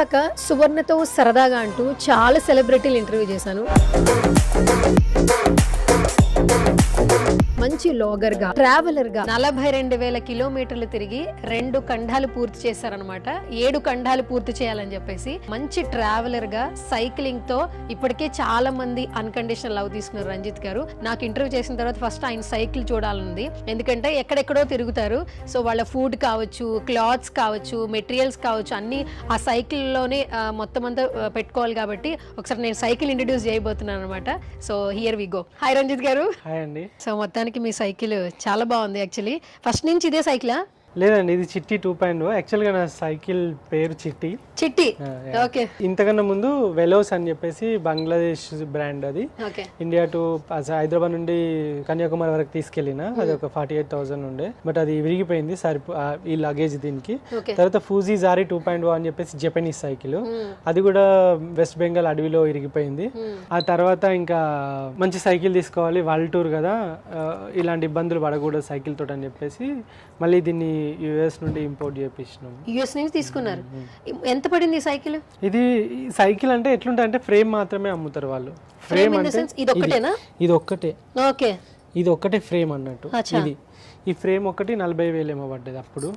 ఇప్పటిదాకా సువర్ణతో సరదాగా అంటూ చాలా సెలబ్రిటీలు ఇంటర్వ్యూ చేశాను. మంచి లాగర్ గా, ట్రావెలర్ గా 42,000 కిలోమీటర్లు తిరిగి 2 ఖండాలు పూర్తి చేశారనమాట. 7 ఖండాలు పూర్తి చేయాలని చెప్పేసి మంచి ట్రావెలర్ గా, సైక్లింగ్ తో ఇప్పటికే చాలా మంది అన్కండిషనల్ లవ్ తీసుకున్నారు రంజిత్ గారు. నాకు ఇంటర్వ్యూ చేసిన తర్వాత ఫస్ట్ ఆయన సైకిల్ చూడాలనుంది, ఎందుకంటే ఎక్కడెక్కడో తిరుగుతారు. సో వాళ్ళ ఫుడ్ కావచ్చు, క్లాత్స్ కావచ్చు, మెటీరియల్స్ కావచ్చు, అన్ని ఆ సైకిల్ లోనే మొత్తం అంతా పెట్టుకోవాలి. కాబట్టి ఒకసారి నేను సైకిల్ ఇంట్రడ్యూస్ చేయబోతున్నాను అనమాట. So here we go. Hi Ranjith garu. Hi అండి. సో మొత్తానికి మీ సైకిల్ చాలా బాగుంది. యాక్చువల్లీ ఫస్ట్ నుంచి ఇదే సైకిలా? లేదండి, ఇది చిట్టి 2.0. యాక్చువల్గా నా సైకిల్ పేరు చిట్టి. ఓకే. ఇంతకన్నా ముందు వెలోస్ అని చెప్పేసి బంగ్లాదేశ్ బ్రాండ్, అది ఇండియా టు హైదరాబాద్ నుండి కన్యాకుమారి వరకు తీసుకెళ్ళిన. అది ఒక 48,000 ఉండే, బట్ అది విరిగిపోయింది ఈ లగేజ్ దీనికి. తర్వాత ఫూజీ జారీ 2.0 అని చెప్పేసి జపనీస్ సైకిల్, అది కూడా వెస్ట్ బెంగాల్ అడవిలో ఇరిగిపోయింది. ఆ తర్వాత ఇంకా మంచి సైకిల్ తీసుకోవాలి, వరల్డ్ టూర్ కదా, ఇలాంటి ఇబ్బందులు పడకూడదు సైకిల్ తోటి అని చెప్పేసి మళ్ళీ దీన్ని యుఎస్ నుండి ఇంపోర్ట్ చేయించినాం. యుఎస్ నుంచి తీసుకున్నారు. ఎంత పడింది ఈ సైకిల్? ఇది సైకిల్ అంటే ఎట్లుంటుంది అంటే ఫ్రేమ్ మాత్రమే అమ్ముతారు వాళ్ళు. ఫ్రేమ్ అంటే ఇది ఒక్కటే. ఓకే, ఇది ఒక్కటే ఫ్రేమ్ అన్నట్టు. ఈ ఫ్రేమ్ ఒకటి 40,000 ఏమో పడ్డది అప్పుడు.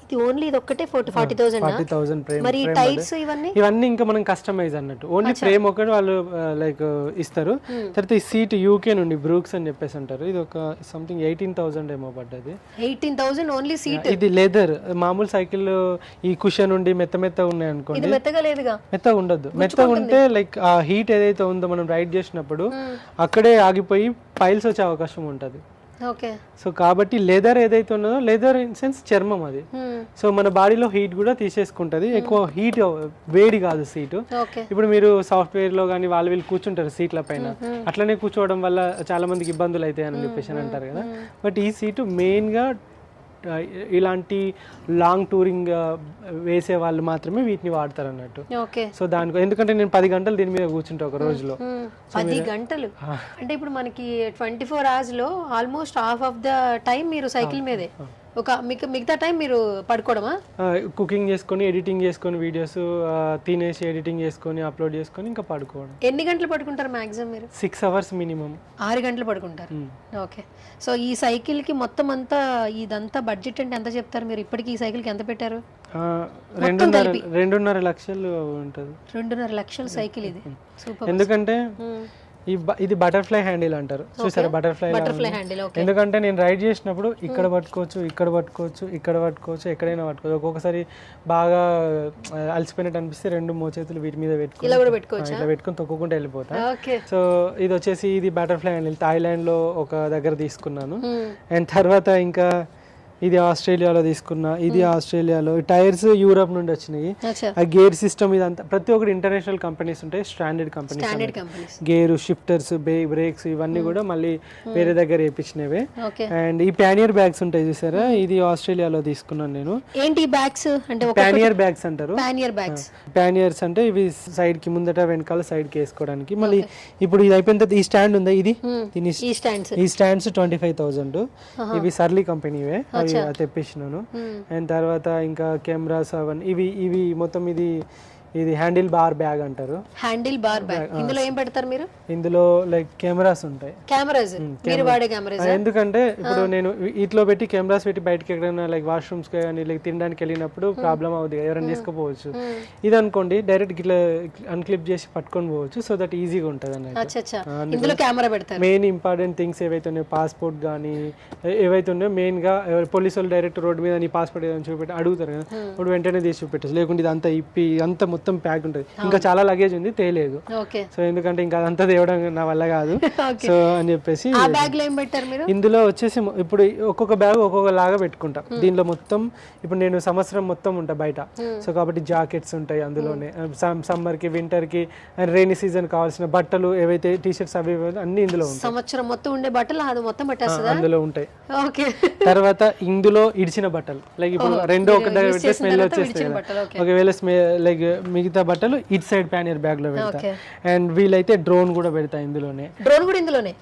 ఇది ఓన్లీ ఇది ఒక్కటే 40,000 ఫ్రేమ్. మరి టైర్స్ ఇవన్నీ ఇంకా మనం కస్టమైజ్ అన్నట్టు. ఓన్లీ ఫ్రేమ్ ఒకటి వాళ్ళు లైక్ ఇస్తారు. తర్వాత ఈ సీట్ యూకే నుండి బ్రూక్స్ అని చెప్పేసి అంటారు. ఇది ఒక సంథింగ్ 18,000 ఏమో పడ్డది. 18,000 ఓన్లీ సీట్. ఇది లెదర్. మామూలు సైకిల్ ఈ కుషన్ ఉండి మెత్త ఉన్నాయి అనుకోండి, మెత్తగా లేదుగా. మెత్తగా ఉండదు. మెత్తగా ఉంటే లైక్ ఆ హీట్ ఏదైతే ఉందో మనం రైడ్ చేసినప్పుడు అక్కడే ఆగిపోయి పైల్స్ వచ్చే అవకాశం ఉంటుంది. ఓకే. సో కాబట్టి లెదర్ ఏదైతే ఉన్నదో, లెదర్ ఇన్ సెన్స్ చర్మం అది. సో మన బాడీలో హీట్ కూడా తీసేసుకుంటది. ఎక్కువ హీట్, వేడి కాదు సీటు. ఇప్పుడు మీరు సాఫ్ట్వేర్ లో కానీ వాళ్ళు వీళ్ళు కూర్చుంటారు సీట్ల పైన, అట్లనే కూర్చోవడం వల్ల చాలా మందికి ఇబ్బందులు అవుతాయి అని చెప్పేసి అంటారు కదా. బట్ ఈ సీటు మెయిన్ గా ఇలాంటి లాంగ్ టూరింగ్ వేసే వాళ్ళు మాత్రమే వీటిని వాడతారు అన్నట్టు. సో దానికి ఎందుకంటే నేను 10 గంటలు దీని మీద కూర్చుంటా ఒక రోజులో. 10 గంటలు అంటే ఇప్పుడు మనకి 24 hours లో almost half of the time మీరు సైకిల్ మీదే. మిగతా టైం మీరు పడుకోవడమా? కుకింగ్ చేసుకొని, ఎడిటింగ్ చేసుకొని, వీడియోస్ తినేసి ఎడిటింగ్ చేసుకొని అప్లోడ్ చేసుకొని ఇంకా పడుకోవడం. ఎన్ని గంటలు పడుకుంటారు మాక్సిమం మీరు? 6 hours మినిమం. 6 గంటలు పడుకుంటారు. ఓకే. సో ఈ సైకిల్ కి మొత్తం అంతా ఇదంతా బడ్జెట్ అంటే ఎంత చెప్తారు మీరు? ఇప్పటికి ఈ సైకిల్ కి ఎంత పెట్టారు? 2.5 లక్షలు ఉంటుంది. 2.5 లక్షల సైకిల్ ఇది. సూపర్. ఎందుకంటే ఇది బటర్ఫ్లై హ్యాండిల్ అంటారు, చూసారా? Butterfly handle. ఎందుకంటే నేను రైడ్ చేసినప్పుడు ఇక్కడ పట్టుకోవచ్చు, ఇక్కడ పట్టుకోవచ్చు, ఇక్కడ పట్టుకోవచ్చు, ఎక్కడైనా పట్టుకోవచ్చు. ఒక్కొక్కసారి బాగా అలసిపోయినట్టు అనిపిస్తే 2 మోచేతులు వీటి మీద పెట్టుకొని తొక్కుకుంటూ వెళ్ళిపోతా. సో ఇది వచ్చేసి ఇది బటర్ఫ్లై హ్యాండిల్ థాయిలాండ్ లో ఒక దగ్గర తీసుకున్నాను. అండ్ తర్వాత ఇంకా ఇది ఆస్ట్రేలియాలో తీసుకున్నా, ఇది ఆస్ట్రేలియాలో. టైర్స్ యూరోప్ నుండి వచ్చినాయి. ఆ గేర్ సిస్టమ్ ఇదంతా ప్రతి ఒక్కటి ఇంటర్నేషనల్ కంపెనీస్ ఉంటాయి, standard companies. Gear, shifters, brakes ఇవన్నీ కూడా మళ్ళీ వేరే దగ్గర వేయించినవే. అండ్ ఈ ప్యానియర్ బ్యాగ్స్ ఉంటాయి చూసారా, ఇది ఆస్ట్రేలియాలో తీసుకున్నాను నేను. ఏంటి బ్యాగ్స్ అంటే? ప్యానియర్ బ్యాగ్స్ అంటారు. ప్యానియర్స్ అంటే ఇవి సైడ్ కి ముందట వెనకాల సైడ్ కి వేసుకోవడానికి. మళ్ళీ ఇప్పుడు ఇది అయిపోయిన తర్వాత ఈ స్టాండ్ ఉందా, ఇది ఈ స్టాండ్స్ 25,000. ఇవి సర్లీ కంపెనీవే, తెప్పించినాను. అండ్ తర్వాత ఇంకా కెమెరాస్ అవన్నీ ఇవి మొత్తం ఇది హ్యాండిల్ బార్ బ్యాగ్ అంటారు. Handle bar bag. ఇందులో ఏం పెడతారు మీరు? ఇందులో లైక్ కెమెరాస్ ఉంటాయి. ఎందుకంటే ఇప్పుడు నేను ఇట్లో పెట్టి కెమెరాస్ పెట్టి బయటకి ఎక్కడైనా లైక్ వాష్రూమ్స్ కానీ లైక్ తినడానికి వెళ్ళినప్పుడు ప్రాబ్లం అవుతుంది, ఎవరైనా తీసుకోపోవచ్చు. ఇది అనుకోండి డైరెక్ట్ ఇట్లా అన్క్లిప్ చేసి పట్టుకొని పోవచ్చు. సో దట్ ఈజీగా ఉంటుంది అన్నట్టు. మెయిన్ ఇంపార్టెంట్ థింగ్స్ ఏవైతే ఉన్నాయో, పాస్పోర్ట్ కానీ ఏవైతే ఉన్నాయో మెయిన్ గా పోలీసు వాళ్ళు డైరెక్ట్ రోడ్డు మీద నీ పాస్పోర్ట్ ఏదైనా చూపెట్టి అడుగుతారు కదా, ఇప్పుడు వెంటనే తీసి చూపెట్టచ్చు. లేకుంటే ఇది అంతా ఇప్పి అంత మొత్తం ప్యాక్ ఉంటుంది. ఇంకా చాలా లగేజ్ ఉంది, తేలేదు. సో ఎందుకంటే ఇంకా అదంతా తేవడం నా వల్ల కాదు. సో అని చెప్పేసి ఇందులో వచ్చేసి ఇప్పుడు ఒక్కొక్క బ్యాగ్ ఒక్కొక్క లాగా పెట్టుకుంటా. దీనిలో మొత్తం ఇప్పుడు నేను సంవత్సరం మొత్తం ఉంటా బయట. సో కాబట్టి జాకెట్స్ ఉంటాయి అందులోనే, సమ్మర్ కి, వింటర్ కి, అండ్ రైనీ సీజన్ కావాల్సిన బట్టలు ఏవైతే టీ-షర్ట్స్ అవి అన్ని ఇందులో ఉంటాయి. సంవత్సరం మొత్తం ఉండే బట్టలు అందులో ఉంటాయి. తర్వాత ఇందులో ఇడిచిన బట్టలు లైక్ ఇప్పుడు 2 ఒక దగ్గర పెడితే స్మెల్ వచ్చేస్తాయి. ఒకవేళ లైక్ మిగతా బట్టలు ఇట్ సైడ్ ప్యానియర్ బ్యాగ్ లో పెడతా. అండ్ వీలైతే డ్రోన్ కూడా పెడతా ఇందులోనే. డ్రోన్ కూడా ఇందులోనే?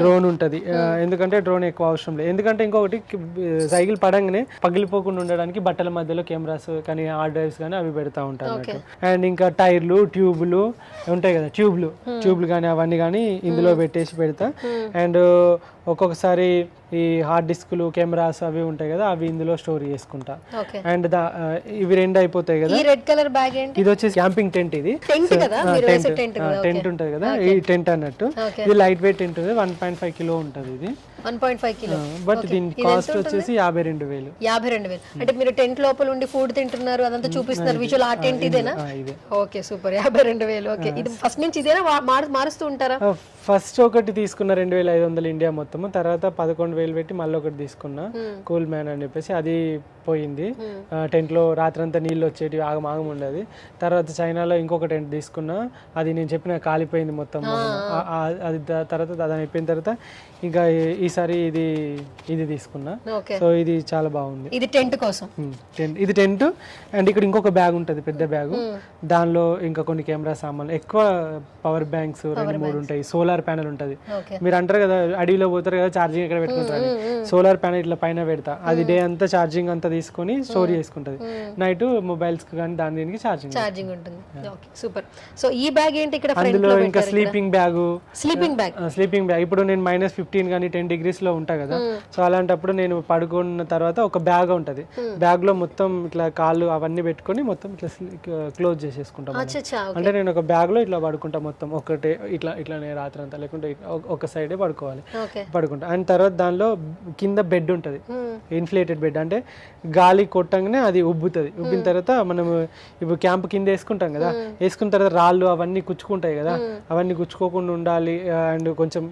డ్రోన్ ఉంటది, ఎందుకంటే డ్రోన్ ఎక్కువ అవసరం లేదు. ఎందుకంటే ఇంకొకటి సైకిల్ పడంగానే పగిలిపోకుండా ఉండడానికి బట్టల మధ్యలో కెమెరాస్ కానీ హార్డ్ డ్రైవ్స్ కానీ అవి పెడతా ఉంటాను. అండ్ ఇంకా టైర్లు, ట్యూబ్లు ఉంటాయి కదా, ట్యూబ్లు కానీ అవన్నీ కానీ ఇందులో పెట్టేసి పెడతా. అండ్ ఒక్కొక్కసారి ఈ హార్డ్ డిస్క్లు, కెమెరాస్ అవి ఉంటాయి కదా, అవి ఇందులో స్టోర్ చేసుకుంటా. అండ్ ఇవి రెండు అయిపోతాయి కదా. రెడ్ కలర్ బ్యాగ్ ఏంటి? ఇది వచ్చేసి క్యాంపింగ్ టెంట్. ఇది టెంట్ ఉంటది కదా, ఈ టెంట్ అన్నట్టు. ఇది లైట్ వెయిట్ టెంట్, 1.5 కిలో ఉంటది ఇది. 1.5 కిలో. బట్ దీని కాస్ట్ వచ్చేసి 52,000. 52,000 అంటే మీరు టెంట్ లోపల ఉండి ఫుడ్ తింటున్నారు, అదంతా చూపిస్తున్నారు విజువల్. ఆ టెంట్ ఇదేనా? Okay, super. 52,000. ఓకే, ఇది ఫస్ట్ నుంచి ఇదేనా మారుస్తూ ఉంటారా? ఫస్ట్ ఒకటి తీసుకున్న 2,500 ఇండియా మొత్తం, తర్వాత 11,000 పెట్టి మళ్ళీ ఒకటి తీసుకున్నా, కూల్ మ్యాన్ అని చెప్పేసి. అది పోయింది. టెంట్ లో రాత్రంతా నీళ్ళు వచ్చేటి, ఆగమాగం ఉండేది. తర్వాత చైనాలో ఇంకొక టెంట్ తీసుకున్నా, అది నేను చెప్పిన కాలిపోయింది మొత్తం. అది తర్వాత అది అయిపోయిన తర్వాత ఇంకా ఈసారి ఇది తీసుకున్నా. సో ఇది చాలా బాగుంది. ఇది టెంట్ కోసం. ఇది టెంట్. అండ్ ఇక్కడ ఇంకొక బ్యాగ్ ఉంటది, పెద్ద బ్యాగ్. దానిలో ఇంకా కొన్ని కెమెరా సామాన్లు, ఎక్కువ పవర్ బ్యాంక్స్ 2-3 ఉంటాయి. సోలార్ ప్యానెల్ ఉంటది. మీరు అంటారు కదా అడవిలో పోతారు కదా ఛార్జింగ్ ఎక్కడ పెట్టుకుంటారు, సోలార్ ప్యానెల్ ఇట్లా పైన పెడతా. అది డే అంతా ఛార్జింగ్ అంతా తీసుకొని స్టోర్ చేసుకుంటది. నైట్ మొబైల్స్ కానీ దీనికి ఛార్జింగ్ ఉంటుంది. సూపర్. సో ఈ బ్యాగ్ ఏంటి ఇక్కడ? అందులో ఇంకా స్లీపింగ్ బ్యాగ్. స్లీపింగ్ బ్యాగ్ ఇప్పుడు నేను -15 కానీ 10 degrees లో ఉంటా కదా, సో అలాంటప్పుడు నేను పడుకున్న తర్వాత ఒక బ్యాగ్ ఉంటది. బ్యాగ్ లో మొత్తం ఇట్లా కాళ్ళు అవన్నీ పెట్టుకొని మొత్తం ఇట్లా క్లోజ్ చేసేసుకుంటాం. అంటే నేను ఒక బ్యాగ్ లో ఇట్లా పడుకుంటా మొత్తం, ఒకటే ఇట్లానే రాత్రి అంతా, లేకుంటే ఒక సైడే పడుకోవాలి, పడుకుంటా. అండ్ తర్వాత దానిలో కింద బెడ్ ఉంటది, ఇన్ఫ్లేటెడ్ బెడ్. అంటే గాలి కొట్టంగానే అది ఉబ్బుతుంది. ఉబ్బిన తర్వాత మనం ఇప్పుడు క్యాంప్ కింద వేసుకుంటాం కదా, వేసుకున్న తర్వాత రాళ్ళు అవన్నీ గుచ్చుకుంటాయి కదా, అవన్నీ గుచ్చుకోకుండా ఉండాలి. అండ్ కొంచెం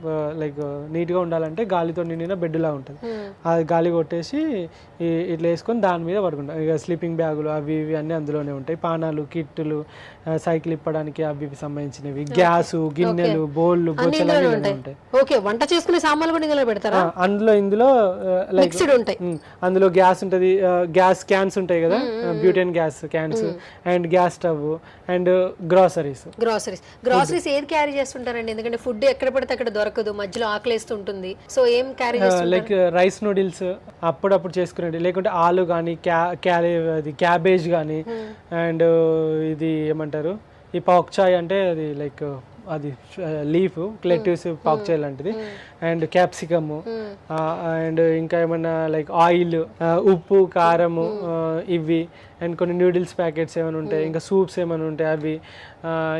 లైక్ నీట్ గా ఉండాలంటే గాలితో నిండిన బెడ్ లా ఉంటుంది. అది గాలి కొట్టేసి ఇట్లా వేసుకొని దాని మీద పడుకుంటాం. ఇక స్లీపింగ్ బ్యాగులు అవి ఇవి అన్ని అందులోనే ఉంటాయి. పానాలు, కిట్టులు, సైకిల్ ఇప్పడానికి అవి ఇవి సంబంధించినవి, గ్యాస్, గిన్నెలు, బౌళ్ళు, బొచ్చలు ఉంటాయి. ఓకే, వంట చేసుకునే సామాన్లు కూడా ఇందులో పెడతారా? ఇందులో లైక్ అందులో గ్యాస్ ఉంటది, గ్యాస్ క్యాన్స్ ఉంటాయి కదా, butane gas cans, and gas stove, and groceries ఏది క్యారీ చేస్తుంటారండి? ఎందుకంటే ఫుడ్ ఎక్కడ పడితే అక్కడ దొరకదు, మధ్యలో ఆకలిస్తుంటుంది. సో ఏం క్యారీ చేస్తుంటారు? లైక్ రైస్ నూడిల్స్ అప్పుడప్పుడు చేసుకునేది, లేకుంటే ఆలు కానీ, క్యాబేజ్ కానీ, అండ్ ఇది ఏమంటారు ఈ పాక్ చాయ్ అంటే అది లైక్ అది లీఫ్ లెట్యూస్ పాక్ చాయ్ లాంటిది, అండ్ క్యాప్సికమ్, అండ్ ఇంకా ఏమన్నా లైక్ ఆయిల్, ఉప్పు, కారము, ఇవి, అండ్ కొన్ని నూడిల్స్ ప్యాకెట్స్ ఏమైనా ఉంటాయి, ఇంకా సూప్స్ ఏమైనా ఉంటాయి అవి,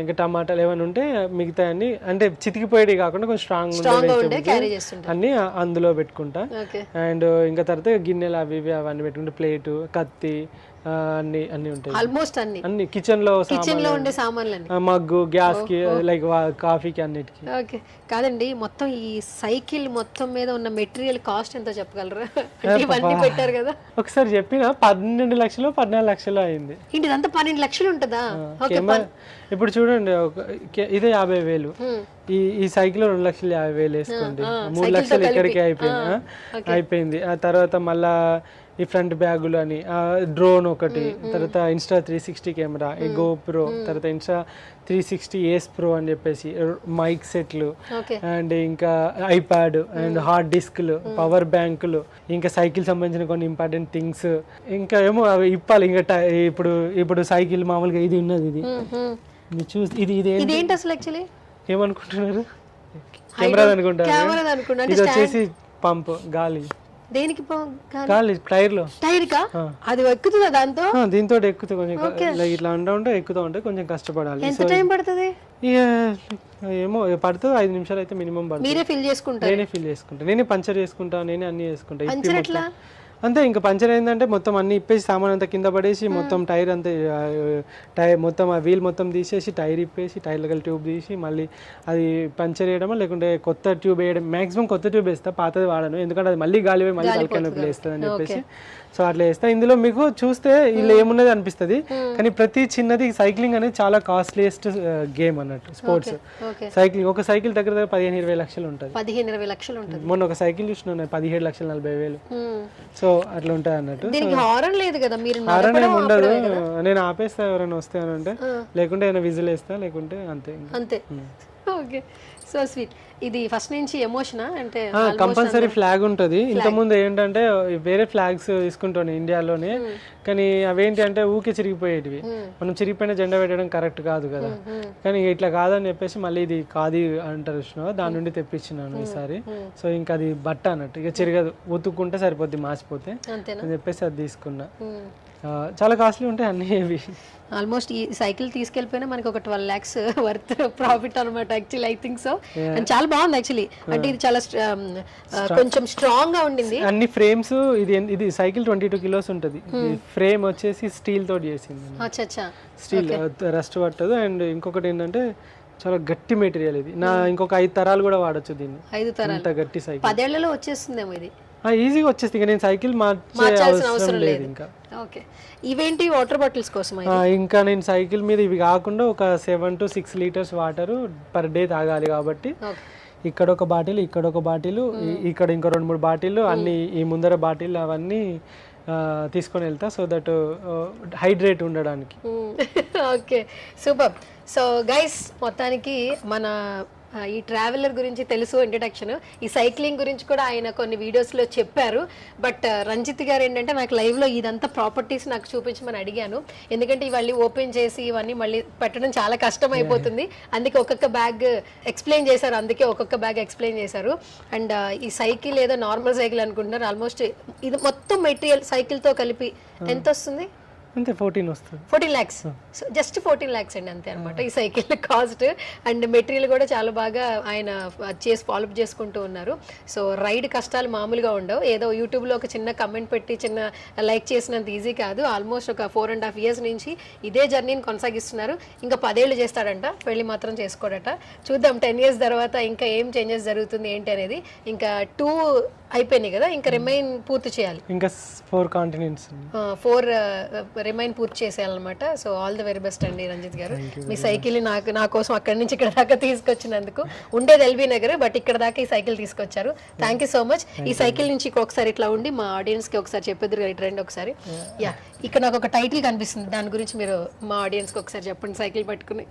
ఇంకా టమాటాలు ఏమైనా ఉంటే మిగతా అన్ని అంటే చితికిపోయేవి కాకుండా కొంచెం స్ట్రాంగ్ అన్ని అందులో పెట్టుకుంటా. అండ్ ఇంకా తర్వాత గిన్నెలు అవి ఇవి అవన్నీ పెట్టుకుంటే, ప్లేటు, కత్తి, అన్ని ఉంటాయి. ఆల్మోస్ట్ అన్ని కిచెన్ లో ఉండే సామాన్లు, మగ్గు, గ్యాస్ కి, లైక్ కాఫీకి, అన్నిటికి. ఓకే, కాదండి మొత్తం ఈ సైకిల్ మొత్తం మీద ఉన్న మెటీరియల్ కాస్ట్ ఎంతో చెప్పగలరా? ఇవన్నీ పెట్టారు కదా. ఒకసారి చెప్పిన 12 లక్షలు 14 లక్షలు అయింది. ఇదంతా 12 లక్షలు ఉంటుందా? ఇప్పుడు చూడండి, ఇదే 50,000. ఈ సైకిల్ 2,50,000 వేసుకోండి, 3 లక్షలు ఇక్కడికి అయిపోయింది. ఆ తర్వాత మళ్ళా ఈ ఫ్రంట్ బ్యాగులు అని, డ్రోన్ ఒకటి, తర్వాత ఇన్స్టా 360 కెమెరా, ఈ గోప్రో, తర్వాత ఇన్స్టా 360 ఏస్ ప్రో అని చెప్పేసి మైక్ సెట్లు, అండ్ ఇంకా ఐప్యాడ్, అండ్ హార్డ్ డిస్క్లు, పవర్ బ్యాంకులు, ఇంకా సైకిల్ సంబంధించిన కొన్ని ఇంపార్టెంట్ థింగ్స్, ఇంకా ఏమో అవి ఇప్పాలి. ఇంకా ఇప్పుడు సైకిల్ మామూలుగా ఇది ఉన్నది, ఇది చూసి ఇది ఏంటి అసలు యాక్చువల్లీ ఏమనుకుంటున్నారు? కెమెరా అనుకుంటారు. ఇది వచ్చేసి పంప్, గాలి. దేనికి? గాలి టైర్ కా అది ఎక్కుతుందా? దీంతో ఎక్కుతుంది కొంచెం, ఇట్లా ఉంటే ఎక్కుతూ ఉంటే కొంచెం కష్టపడాలి. ఎంత టైం పడుతుంది? ఏమో పడుతుంది, 5 నిమిషాలు అయితే మినిమం పడుతుంది. నేనే ఫిల్ చేసుకుంటా, నేనే పంచర్ చేసుకుంటా, నేనే అన్ని చేసుకుంటా. అంతే, ఇంకా పంచర్ అయిందంటే మొత్తం అన్ని ఇప్పేసి సామాన్ అంతా కింద పడేసి మొత్తం టైర్ అంతా మొత్తం ఆ వీల్ మొత్తం తీసేసి టైర్ ఇప్పేసి టైర్ల ట్యూబ్ తీసి మళ్ళీ అది పంచర్ వేయడమా, లేకుంటే కొత్త ట్యూబ్ వేయడం. మాక్సిమం కొత్త ట్యూబ్ వేస్తా, పాతది వాడను, ఎందుకంటే అది మళ్ళీ గాలి మళ్ళీ తలకాయ నొప్పి వేస్తుంది అని చెప్పేసి. సో అట్లా వేస్తా. ఇందులో మీకు చూస్తే ఇలా ఏమున్నది అనిపిస్తుంది, కానీ ప్రతి చిన్నది సైక్లింగ్ అనేది చాలా కాస్ట్లీయెస్ట్ గేమ్ అన్నట్టు, స్పోర్ట్స్. సైక్లింగ్ ఒక సైకిల్ దగ్గర 15-20 లక్షలు ఉంటుంది. 15-20 లక్షలు ఉంటుంది. మొన్న ఒక సైకిల్ చూసిన 17,40,000. సో సో అట్లా ఉంటుంది అన్నట్టు. దీనికి హారన్ లేదు కదా, మీరు హారన్ ఏమి ఉండదు, నేను ఆపేస్తా ఎవరైనా వస్తే అని అంటే, లేకుంటే ఏమైనా విజిల్ వేస్తా, లేకుంటే అంతే అంతే. Okay, so sweet. ఇది ఫస్ట్ నుంచి ఎమోషనా అంటే కంపల్సరీ ఫ్లాగ్ ఉంటుంది. ఇంతకుముందు ఏంటంటే వేరే ఫ్లాగ్స్ తీసుకుంటాను ఇండియాలోనే, కానీ అవేంటి అంటే ఊకే చిరిగిపోయేటివి. మనం చిరిగిపోయిన జెండా పెట్టడం కరెక్ట్ కాదు కదా, కానీ ఇట్లా కాదని చెప్పేసి మళ్ళీ ఇది ఖాదీ అంటారు చూసినావా, దాని నుండి తెప్పించినాను ఈసారి. సో ఇంకా అది బట్ట అన్నట్టు, ఇక చిరగదు, ఉతుక్కుంటే సరిపోద్ది మాసిపోతే అని చెప్పేసి అది తీసుకున్నా. చాలా కాస్ట్లీ ఉంటాయి అన్ని ఇవి. ఆల్మోస్ట్ ఈ సైకిల్ తీసుకెళ్ళిపోయినా మనకి ఒక 12 lakhs వర్త్ ప్రాఫిట్ అనమాట actually, I think so. And చాలా బాగుంది యాక్చువల్లీ, అంటే ఇది చాలా కొంచెం స్ట్రాంగ్ గా ఉండింది. అన్ని ఫ్రేమ్స్, ఇది సైకిల్ 22 kilos ఉంటుంది. ఫ్రేమ్ వచ్చేసి స్టీల్ తోటి చేసింది, స్టీల్ రస్ట్ పట్టదు. అండ్ ఇంకొకటి ఏంటంటే చాలా గట్టి మెటీరియల్ ఇది. ఇంకొక 5 తరాలు కూడా వాడచ్చు దీన్ని. 5 తరాలు, అంత గట్టి సైకిల్. 10 ఏళ్లలో వచ్చేస్తుందేమో ఇది, ఈజీగా వచ్చేస్తుంది. ఇక నేను సైకిల్ మార్చాల్సిన అవసరం లేదు ఇంకా. ఓకే, ఇవేంటి వాటర్ బాటిల్స్ కోసం? ఇంకా నేను సైకిల్ మీద ఇవి కాకుండా ఒక 7 to 6 liters water per day తాగాలి కాబట్టి ఇక్కడ ఒక బాటిల్, ఇక్కడ ఒక బాటిల్, ఇక్కడ ఇంకో 2-3 బాటిల్, అన్ని ఈ ముందర బాటిల్ అవన్నీ తీసుకొని వెళ్తా, సో దట్ హైడ్రేట్ ఉండడానికి. Okay, super. సో గైస్, మొత్తానికి మన ఈ ట్రావెలర్ గురించి తెలుసు ఇంట్రడక్షన్. ఈ సైక్లింగ్ గురించి కూడా ఆయన కొన్ని వీడియోస్లో చెప్పారు. బట్ రంజిత్ గారు ఏంటంటే నాకు లైవ్లో ఇదంతా ప్రాపర్టీస్ నాకు చూపించమని అడిగాను, ఎందుకంటే ఇవన్నీ ఓపెన్ చేసి ఇవన్నీ మళ్ళీ పెట్టడం చాలా కష్టం అయిపోతుంది. అందుకే ఒక్కొక్క బ్యాగ్ ఎక్స్ప్లెయిన్ చేశారు, అండ్ ఈ సైకిల్ ఏదో నార్మల్ సైకిల్ అనుకుంటున్నారు. ఆల్మోస్ట్ ఇది మొత్తం మెటీరియల్ సైకిల్తో కలిపి ఎంత వస్తుంది? అంతే 14 వస్తుంది. 14 lakhs, సో జస్ట్ 14 lakhs అండి, అంతే అనమాట ఈ సైకిల్ కాస్ట్. అండ్ మెటీరియల్ కూడా చాలా బాగా ఆయన చేసి ఫాలోఅప్ చేసుకుంటూ ఉన్నారు. సో రైడ్ కష్టాలు మామూలుగా ఉండవు. ఏదో యూట్యూబ్లో ఒక చిన్న కమెంట్ పెట్టి చిన్న లైక్ చేసినంత ఈజీ కాదు. ఆల్మోస్ట్ ఒక 4.5 years నుంచి ఇదే జర్నీని కొనసాగిస్తున్నారు. ఇంకా 10 ఏళ్ళు చేస్తాడంట, పెళ్లి మాత్రం చేసుకోడట. చూద్దాం 10 years తర్వాత ఇంకా ఏం చేంజెస్ జరుగుతుంది ఏంటి అనేది. ఇంకా 2 అయిపోయినాయి కదా, ఇంకా రిమైన్ పూర్తి చేయాలి. ఇంకా 4 continents, 4 రిమైన్ పూర్తి చేసేయాలన్నమాట. So all the very best అండి రంజిత్ గారు. మీ సైకిల్ నా కోసం అక్కడి నుంచి ఇక్కడ దాకా తీసుకొచ్చినందుకు. ఉండేది ఎల్బీ నగర్, బట్ ఇక్కడ దాకా ఈ సైకిల్ తీసుకొచ్చారు. Thank you so much. ఈ సైకిల్ నుంచి ఒకసారి ఇట్లా ఉండి మా ఆడియన్స్ కి ఒకసారి చెప్పేద్దరు రండి ఒకసారి. యా, ఇక్కడ నాకు ఒక టైటిల్ కనిపిస్తుంది, దాని గురించి మీరు మా ఆడియన్స్ కి ఒకసారి చెప్పండి. సైకిల్ పట్టుకుని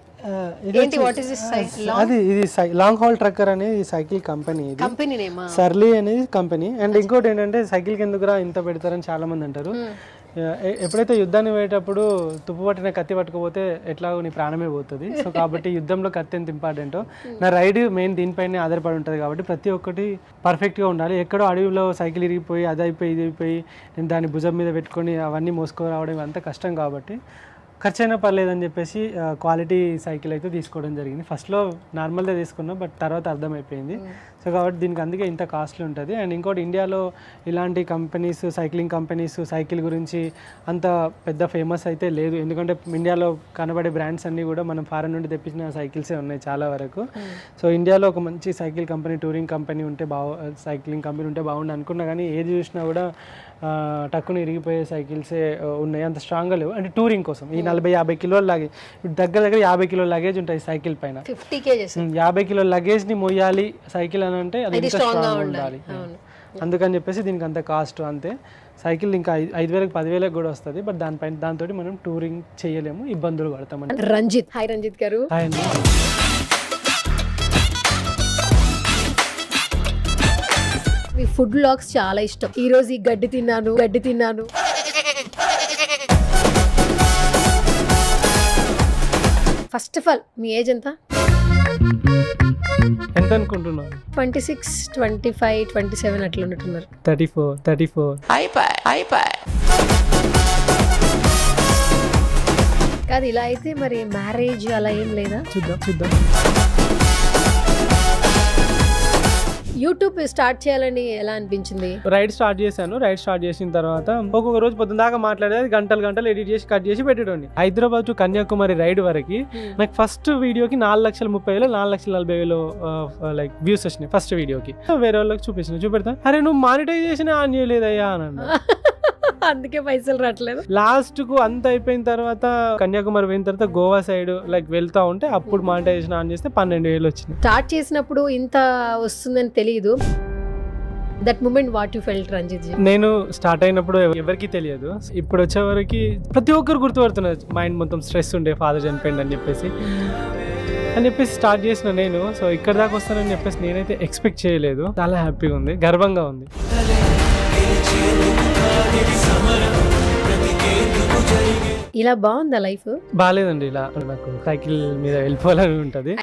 ఏంటి, వాట్ ఇస్ దిస్ సైకిల్? అది ఇది లాంగ్ హాల్ ట్రక్కర్ అనేది సైకిల్ కంపెనీ. ఇది కంపెనీ నేమ్ సర్లీ అనేది కంపెనీ. అండ్ ఇంకోటి ఏంటంటే సైకిల్ కిందకురా ఇంత పెడతారని చాలా మంది అంటారు. ఎప్పుడైతే యుద్ధాన్ని పోయేటప్పుడు తుప్పు పట్టిన కత్తి పట్టుకోపోతే ఎట్లాగో నీ ప్రాణమే పోతుంది. సో కాబట్టి యుద్ధంలో కత్తి ఎంత ఇంపార్టెంటో నా రైడ్ మెయిన్ దీనిపైనే ఆధారపడి ఉంటుంది. కాబట్టి ప్రతి ఒక్కటి పర్ఫెక్ట్గా ఉండాలి. ఎక్కడో అడవిలో సైకిల్ ఇరిగిపోయి అది అయిపోయి ఇది అయిపోయి నేను దాన్ని భుజం మీద పెట్టుకొని అవన్నీ మోసుకురావడం అంత కష్టం. కాబట్టి ఖర్చు అయినా పర్లేదని చెప్పేసి క్వాలిటీ సైకిల్ అయితే తీసుకోవడం జరిగింది. ఫస్ట్లో నార్మల్గా తీసుకున్నాం, బట్ తర్వాత అర్థమైపోయింది. సో కాబట్టి దీనికి అందుకే ఇంత కాస్ట్లీ ఉంటుంది. అండ్ ఇంకోటి, ఇండియాలో ఇలాంటి కంపెనీస్, సైక్లింగ్ కంపెనీస్ సైకిల్ గురించి అంత పెద్ద ఫేమస్ అయితే లేదు. ఎందుకంటే ఇండియాలో కనబడే బ్రాండ్స్ అన్నీ కూడా మనం ఫారెన్ నుండి తెప్పించిన సైకిల్సే ఉన్నాయి చాలా వరకు. సో ఇండియాలో ఒక మంచి సైకిల్ కంపెనీ, టూరింగ్ కంపెనీ ఉంటే సైక్లింగ్ కంపెనీ ఉంటే బాగుండు అనుకున్నా, కానీ ఏది చూసినా కూడా టక్కున ఇరిగిపోయే సైకిల్సే ఉన్నాయి, అంత స్ట్రాంగ్గా లేవు. అంటే టూరింగ్ కోసం ఈ 40-50 కిలోల లగేజ్, దగ్గర 50 కిలోల లగేజ్ ఉంటాయి సైకిల్ పైన. 50 కిలోల లగేజ్ని మొయ్యాలి సైకిల్ అని అంటే అది ఎంత స్ట్రాంగ్గా ఉండాలి. అందుకని చెప్పేసి దీనికి అంత కాస్ట్. అంతే, సైకిల్ ఇంకా 5,000 10,000 కూడా వస్తుంది. బట్ దాంతో మనం టూరింగ్ చేయలేము, ఇబ్బందులు పడతామండి. రంజిత్, హాయ్ రంజిత్ గారు. హాయ్ అండి. మీ ఫుడ్ వ్లాగ్స్ చాలా ఇష్టం. ఈ రోజు ఈ గడ్డి తిన్నాను. First of all me age ఎంత అనుకుంటున్నాను? 26, 25, 27 అట్లా ఉంటున్నారు. 34. కాదు, ఇలా అయితే మరి మ్యారేజ్ అలా ఏం లేదా? చూద్దాం. యూట్యూబ్ స్టార్ట్ చేయాలని ఎలా అనిపించింది? రైడ్ స్టార్ట్ చేసిన తర్వాత ఒక్కొక్క రోజు పొద్దున దాకా మాట్లాడేది, గంటలు ఎడిట్ చేసి కట్ చేసి పెట్టేటోని. హైదరాబాద్ టు కన్యాకుమారి రైడ్ వరకు నాకు ఫస్ట్ వీడియోకి 4,30,000 4,40,000 లైక్ వ్యూస్ వచ్చినాయి ఫస్ట్ వీడియోకి. వేరే వాళ్ళకి చూపెడతా, అరే నువ్వు మానిటైజేషన్ ఆన్ చేయలేదయ్యా అని అన్నా. అందుకే పైసలు రావట్లేదు. లాస్ట్ కు అంత అయిపోయిన తర్వాత కన్యాకుమారి పోయిన తర్వాత గోవా సైడ్ లైక్ వెళ్తా ఉంటే అప్పుడు మానిటైజేషన్ ఆన్ చేస్తే 12,000 వచ్చింది. స్టార్ట్ చేసినప్పుడు ఇంత వస్తుందని తెలియదు. That moment what you felt Ranjith ji? నేను స్టార్ట్ అయినప్పుడు ఎవరికి తెలియదు, ఇప్పుడు వచ్చేవరకు ప్రతి ఒక్కరు గుర్తుపడుతున్నారు. మైండ్ మొత్తం స్ట్రెస్ ఉండే, ఫాదర్ చనిపోయింది అని చెప్పేసి స్టార్ట్ చేసిన నేను. సో ఇక్కడ దాకా వస్తానని చెప్పేసి నేనైతే ఎక్స్పెక్ట్ చేయలేదు. చాలా హ్యాపీగా ఉంది, గర్వంగా ఉంది. ఇలా బాగుందా లైఫ్? బాగాలేదండి, ఇలా నాకు సైకిల్ మీద వెళ్ళిపోవాలని ఉంటుంది.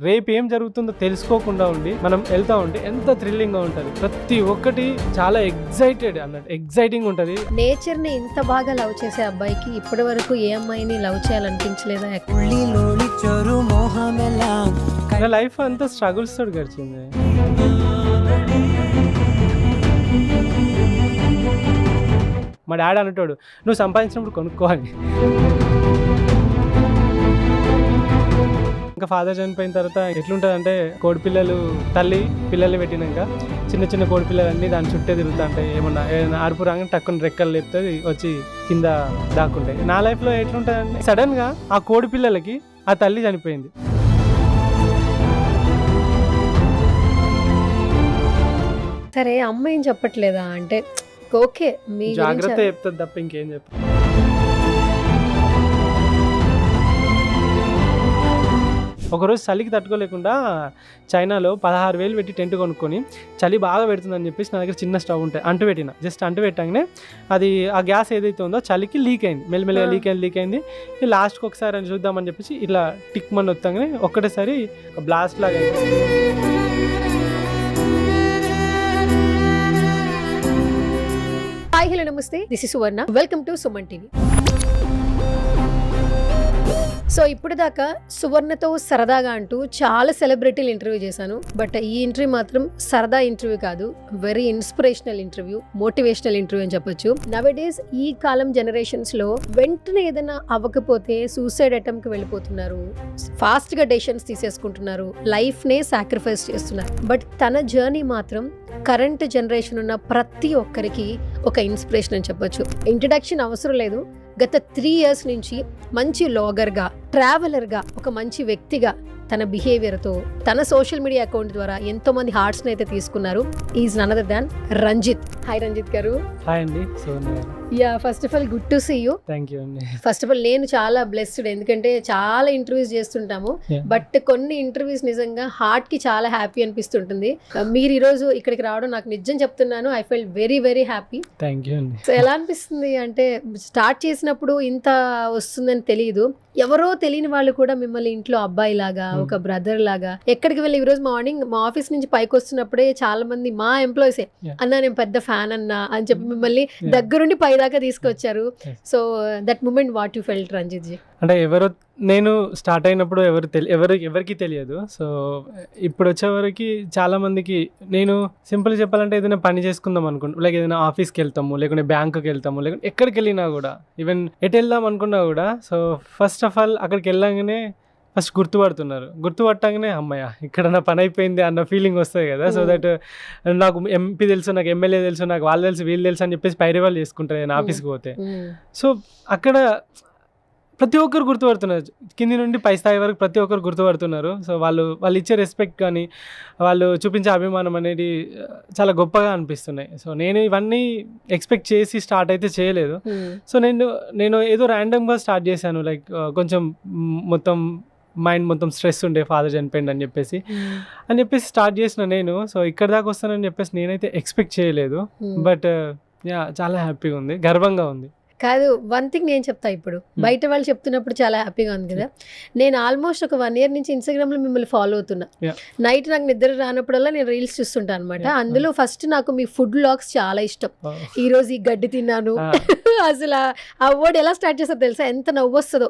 రేపు ఏం జరుగుతుందో తెలుసుకోకుండా ఉండి మనం వెళ్తా ఉంటే ఎంత థ్రిల్లింగ్గా ఉంటుంది. ప్రతి ఒక్కటి చాలా ఎగ్జైటింగ్ ఉంటుంది. నేచర్ ని ఇంత బాగా లవ్ చేసే అబ్బాయికి ఇప్పటి వరకు ఏ అమ్మాయిని లవ్ చేయాలనిపించలేదా? నా లైఫ్ అంతా స్ట్రగుల్స్ తోటి గడిచింది. మా డాడీ అంటాడు, నువ్వు సంపాదించినప్పుడు కొనుక్కోవాలి. ఇంకా ఫాదర్ చనిపోయిన తర్వాత ఎట్లుంటుంది అంటే, కోడిపిల్లలు తల్లి పిల్లల్ని పెట్టినాక చిన్న చిన్న కోడిపిల్లలన్నీ దాని చుట్టే తిరుగుతా ఉంటాయి. ఏదైనా ఆర్పు రాగానే టక్కున రెక్కలు లేపుతుంది, వచ్చి కింద దాక్కుంటాయి. నా లైఫ్లో ఎట్లుంటుంది అంటే, సడన్గా ఆ కోడిపిల్లలకి ఆ తల్లి చనిపోయింది. సరే, అమ్మ ఏం చెప్పట్లేదా? అంటే ఓకే, మీ జాగ్రత్త చెప్తుంది తప్ప ఇంకేం చెప్ప. ఒకరోజు చలికి తట్టుకోలేకుండా చైనాలో 16,000 పెట్టి టెంట్ కొనుక్కొని చలి బాగా పెడుతుందని చెప్పేసి నా దగ్గర చిన్న స్టవ్ ఉంటాయి, అంటు పెట్టిన. జస్ట్ అంటు పెట్టగానే అది ఆ గ్యాస్ ఏదైతే ఉందో చలికి లీక్ అయింది, మెల్లమెల్లగా లీక్ అయింది. లాస్ట్కి ఒకసారి అని చూద్దామని చెప్పేసి ఇట్లా టిక్ మని వస్తాగానే ఒక్కటేసారి బ్లాస్ట్ లాగా అయింది. హాయ్, హలో, నమస్తే. This is Suvarna. Welcome to Suman TV. So ఇప్పుడు దాకా సువర్ణతో సరదాగా అంటూ చాలా సెలబ్రిటీలు ఇంటర్వ్యూ చేశాను. బట్ ఈ ఇంటర్వ్యూ మాత్రం సరదా ఇంటర్వ్యూ కాదు, very inspirational interview, motivational interview అని చెప్పొచ్చు. నవడేస్ ఈ కాలం జనరేషన్స్ లో వెంటనే ఏదైనా అవ్వకపోతే సూసైడ్ అటెంప్ట్ కి వెళ్ళిపోతున్నారు, ఫాస్ట్ గా డెసిషన్స్ తీసేసుకుంటున్నారు, లైఫ్ నే సాక్రిఫైస్ చేస్తున్నారు. బట్ తన జర్నీ మాత్రం కరెంట్ జనరేషన్ ఉన్న ప్రతి ఒక్కరికి ఒక ఇన్స్పిరేషన్ అని చెప్పొచ్చు. ఇంట్రడక్షన్ అవసరం లేదు. గత 3 years నుంచి మంచి లాగర్గా, ట్రావెలర్గా, ఒక మంచి వ్యక్తిగా తన బిహేవియర్తో, తన సోషల్ మీడియా అకౌంట్ ద్వారా ఎంతో మంది హార్ట్స్ని అయితే తీసుకున్నారు. Is none other than Ranjith. Hi Ranjith garu. Hi అండి. Yeah, first of all good to see you. Thank you అండి. ఫస్ట్ ఆఫ్ ఆల్ నేను చాలా బ్లెస్డ్, ఎందుకంటే చాలా ఇంటర్వ్యూస్ చేస్తుంటాము, బట్ కొన్ని ఇంటర్వ్యూస్ నిజంగా హార్ట్ కి చాలా హ్యాపీ అనిపిస్తుంటుంది. మీరు ఈరోజు ఇక్కడికి రావడం నాకు నిజం చెప్తున్నాను, I felt very very happy. Thank you అండి. సో ఎలా అనిపిస్తుంది అంటే, స్టార్ట్ చేసినప్పుడు ఇంత వస్తుందని తెలియదు, ఎవరో తెలియని వాళ్ళు కూడా మిమ్మల్ని ఇంట్లో అబ్బాయి లాగా, ఒక బ్రదర్ లాగా, ఎక్కడికి వెళ్ళి ఈరోజు మార్నింగ్ మా ఆఫీస్ నుంచి పైకి వస్తున్నప్పుడే చాలా మంది మా ఎంప్లాయీసే అన్నా నేను పెద్ద ఫ్యాన్ అన్నా అని చెప్పి మిమ్మల్ని దగ్గరుండి పై దాకా తీసుకొచ్చారు. So that moment what you felt Ranjith ji? అంటే నేను స్టార్ట్ అయినప్పుడు ఎవరికి తెలియదు. సో ఇప్పుడు వచ్చేవరకు చాలా మందికి నేను సింపుల్ చెప్పాలంటే, ఏదైనా పని చేసుకుందాం అనుకుంటాం, లైక్ ఏదైనా ఆఫీస్కి వెళ్తాము, లేకుంటే బ్యాంకుకి వెళ్తాము, లేకుంటే ఎక్కడికి వెళ్ళినా కూడా, ఈవెన్ ఎటు వెళ్దాం అనుకున్నా కూడా, సో ఫస్ట్ ఆఫ్ ఆల్ అక్కడికి వెళ్ళగానే ఫస్ట్ గుర్తుపట్టగానే అమ్మయ్య ఇక్కడ నా పని అయిపోయింది అన్న ఫీలింగ్ వస్తుంది కదా. సో దట్ నాకు ఎంపీ తెలుసు, నాకు ఎమ్మెల్యే తెలుసు, నాకు వాళ్ళు తెలుసు, వీళ్ళు తెలుసు అని చెప్పేసి పైరివాళ్ళు చేసుకుంటారు నేను ఆఫీస్కి పోతే. సో అక్కడ ప్రతి ఒక్కరు గుర్తుపడుతున్నారు, కింది నుండి పై స్థాయి వరకు ప్రతి ఒక్కరు గుర్తుపడుతున్నారు. సో వాళ్ళు ఇచ్చే రెస్పెక్ట్ కానీ, వాళ్ళు చూపించే అభిమానం అనేది చాలా గొప్పగా అనిపిస్తున్నాయి. సో నేను ఇవన్నీ ఎక్స్పెక్ట్ చేసి స్టార్ట్ అయితే చేయలేదు. సో నేను ఏదో ర్యాండమ్గా స్టార్ట్ చేశాను, లైక్ కొంచెం మైండ్ మొత్తం స్ట్రెస్ ఉండే, ఫాదర్ చనిపోయింది అని చెప్పేసి స్టార్ట్ చేసిన నేను. సో ఇక్కడ దాకా వస్తానని చెప్పేసి నేనైతే ఎక్స్పెక్ట్ చేయలేదు. బట్ చాలా హ్యాపీగా ఉంది, గర్వంగా ఉంది. కాదు, వన్ థింగ్ నేను చెప్తా. ఇప్పుడు బయట వాళ్ళు చెప్తున్నప్పుడు చాలా హ్యాపీగా ఉంది కదా. నేను ఆల్మోస్ట్ ఒక 1 year నుంచి ఇన్స్టాగ్రామ్లో మిమ్మల్ని ఫాలో అవుతున్నా. నైట్ నాకు నిద్ర రానప్పుడల్లా నేను రీల్స్ చూస్తుంటాను అనమాట. అందులో ఫస్ట్ నాకు మీ ఫుడ్ వ్లాగ్స్ చాలా ఇష్టం. ఈ రోజు ఈ గడ్డి తిన్నాను, అసలు ఆ వర్డ్ ఎలా స్టార్ట్ చేస్తారో తెలుసా, ఎంత నవ్వు వస్తుందో.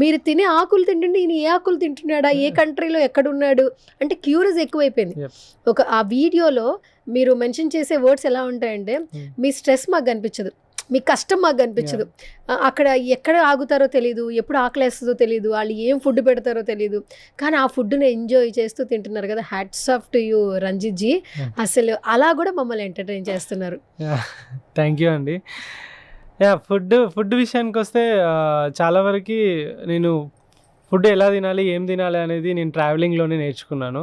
మీరు తినే ఆకులు తింటుంటే ఈయన ఏ ఆకులు తింటున్నాడా, ఏ కంట్రీలో ఎక్కడున్నాడు అంటే క్యూరియస్ ఎక్కువైపోయింది. ఆ వీడియోలో మీరు మెన్షన్ చేసే వర్డ్స్ ఎలా ఉంటాయంటే, మీ స్ట్రెస్ మాకు కనిపించదు, మీ కష్టం మాకు కనిపించదు, అక్కడ ఎక్కడ ఆగుతారో తెలియదు, ఎప్పుడు ఆకలేస్తుందో తెలియదు, వాళ్ళు ఏం ఫుడ్ పెడతారో తెలియదు, కానీ ఆ ఫుడ్ని ఎంజాయ్ చేస్తూ తింటున్నారు కదా. Hats off to you Ranjith ji. అసలు అలా కూడా మమ్మల్ని ఎంటర్టైన్ చేస్తున్నారు. థ్యాంక్ యూ అండి. ఫుడ్ విషయానికి వస్తే చాలా వరకు నేను ఫుడ్ ఎలా తినాలి ఏం తినాలి అనేది నేను ట్రావెలింగ్లోనే నేర్చుకున్నాను.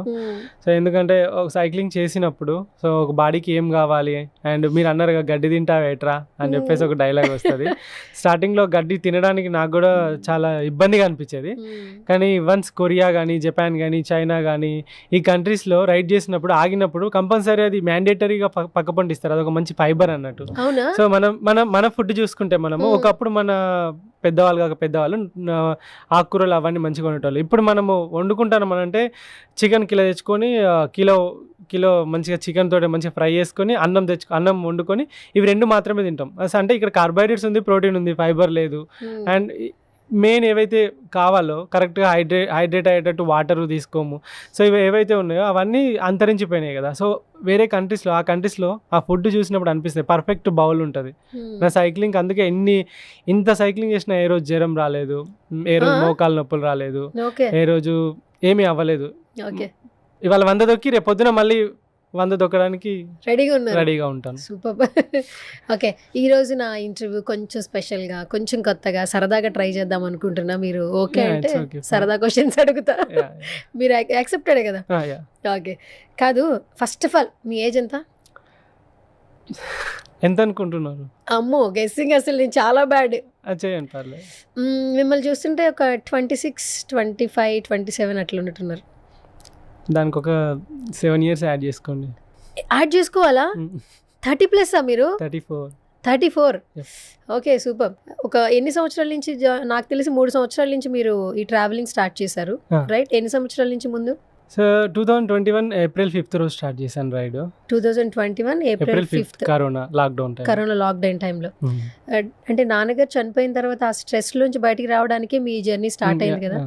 సో ఎందుకంటే ఒక సైక్లింగ్ చేసినప్పుడు సో ఒక బాడీకి ఏం కావాలి అండ్ మీరు అన్నారు కదా గడ్డి తింటావేట్రా అని చెప్పేసి ఒక డైలాగ్ వస్తుంది. స్టార్టింగ్లో గడ్డి తినడానికి నాకు కూడా చాలా ఇబ్బందిగా అనిపించేది. కానీ వన్స్ కొరియా కానీ జపాన్ కానీ చైనా కానీ ఈ కంట్రీస్లో రైడ్ చేసినప్పుడు ఆగినప్పుడు కంపల్సరీ అది మ్యాండేటరీగా పక్క పండిస్తారు. అదొక మంచి ఫైబర్ అన్నట్టు. సో మన ఫుడ్ చూసుకుంటే మనము ఒకప్పుడు మన పెద్దవాళ్ళు ఆకుకూరలు అవన్నీ మంచిగా ఉండేవాళ్ళు. ఇప్పుడు మనము వండుకుంటాం అంటే చికెన్ కిలో తెచ్చుకొని కిలో మంచిగా చికెన్ తోటి మంచిగా ఫ్రై చేసుకొని అన్నం వండుకొని ఇవి 2 మాత్రమే తింటాం. అంటే ఇక్కడ కార్బోహైడ్రేట్స్ ఉంది, ప్రోటీన్ ఉంది, ఫైబర్ లేదు. అండ్ మెయిన్ ఏవైతే కావాలో కరెక్ట్గా హైడ్రేట్ అయ్యేటట్టు వాటర్ తీసుకోము. సో ఇవి ఏవైతే ఉన్నాయో అవన్నీ అంతరించిపోయినాయి కదా. సో వేరే కంట్రీస్లో ఆ ఫుడ్ చూసినప్పుడు అనిపిస్తుంది పర్ఫెక్ట్ బౌల్ ఉంటుంది. నా సైక్లింగ్ అందుకే ఇంత సైక్లింగ్ చేసినా ఏ రోజు జ్వరం రాలేదు, ఏ రోజు మోకాలు నొప్పులు రాలేదు, ఏ రోజు ఏమీ అవ్వలేదు. ఇవాళ 100 దొక్కి రేపు పొద్దున మళ్ళీ 100 దొక్కడానికి రెడీగా ఉంటాను. సూపర్. ఓకే, ఈరోజు నా ఇంటర్వ్యూ కొంచెం స్పెషల్గా, కొంచెం కొత్తగా, సరదాగా ట్రై చేద్దాం అనుకుంటున్నా. మీరు ఓకే అంటే సరదా క్వశ్చన్స్ అడుగుతా. మీరు యాక్సెప్టెడే కదా? ఓకే. కాదు, first of all me age ఎంత అనుకుంటున్నారు? అమ్మో, గెస్సింగ్ అసలు నేను చాలా బ్యాడ్. చేయండి పర్లేదు. మిమ్మల్ని చూస్తుంటే ఒక 26, 25, 27 అట్లా ఉన్నట్టున్నారు. దానికి ఒక 7 years యాడ్ చేసుకోండి. యాడ్ చేసుకోవాలా? 30+ మీరు? 34. Okay, super. ఒక ఎన్ని సంవత్సరాల నుంచి? నాకు తెలిసి 3 సంవత్సరాల నుంచి మీరు ఈ ట్రావెలింగ్ స్టార్ట్ చేశారు, రైట్? ఎన్ని సంవత్సరాల నుంచి ముందు? సో 2021 April 5th రోజు స్టార్ట్ చేశాను ride. 2021 April 5th corona lockdown టైంలో. అంటే నాన్నగారు చనిపోయిన తర్వాత ఆ స్ట్రెస్ నుంచి బయటికి రావడానికి మీ జర్నీ స్టార్ట్ అయింది కదా.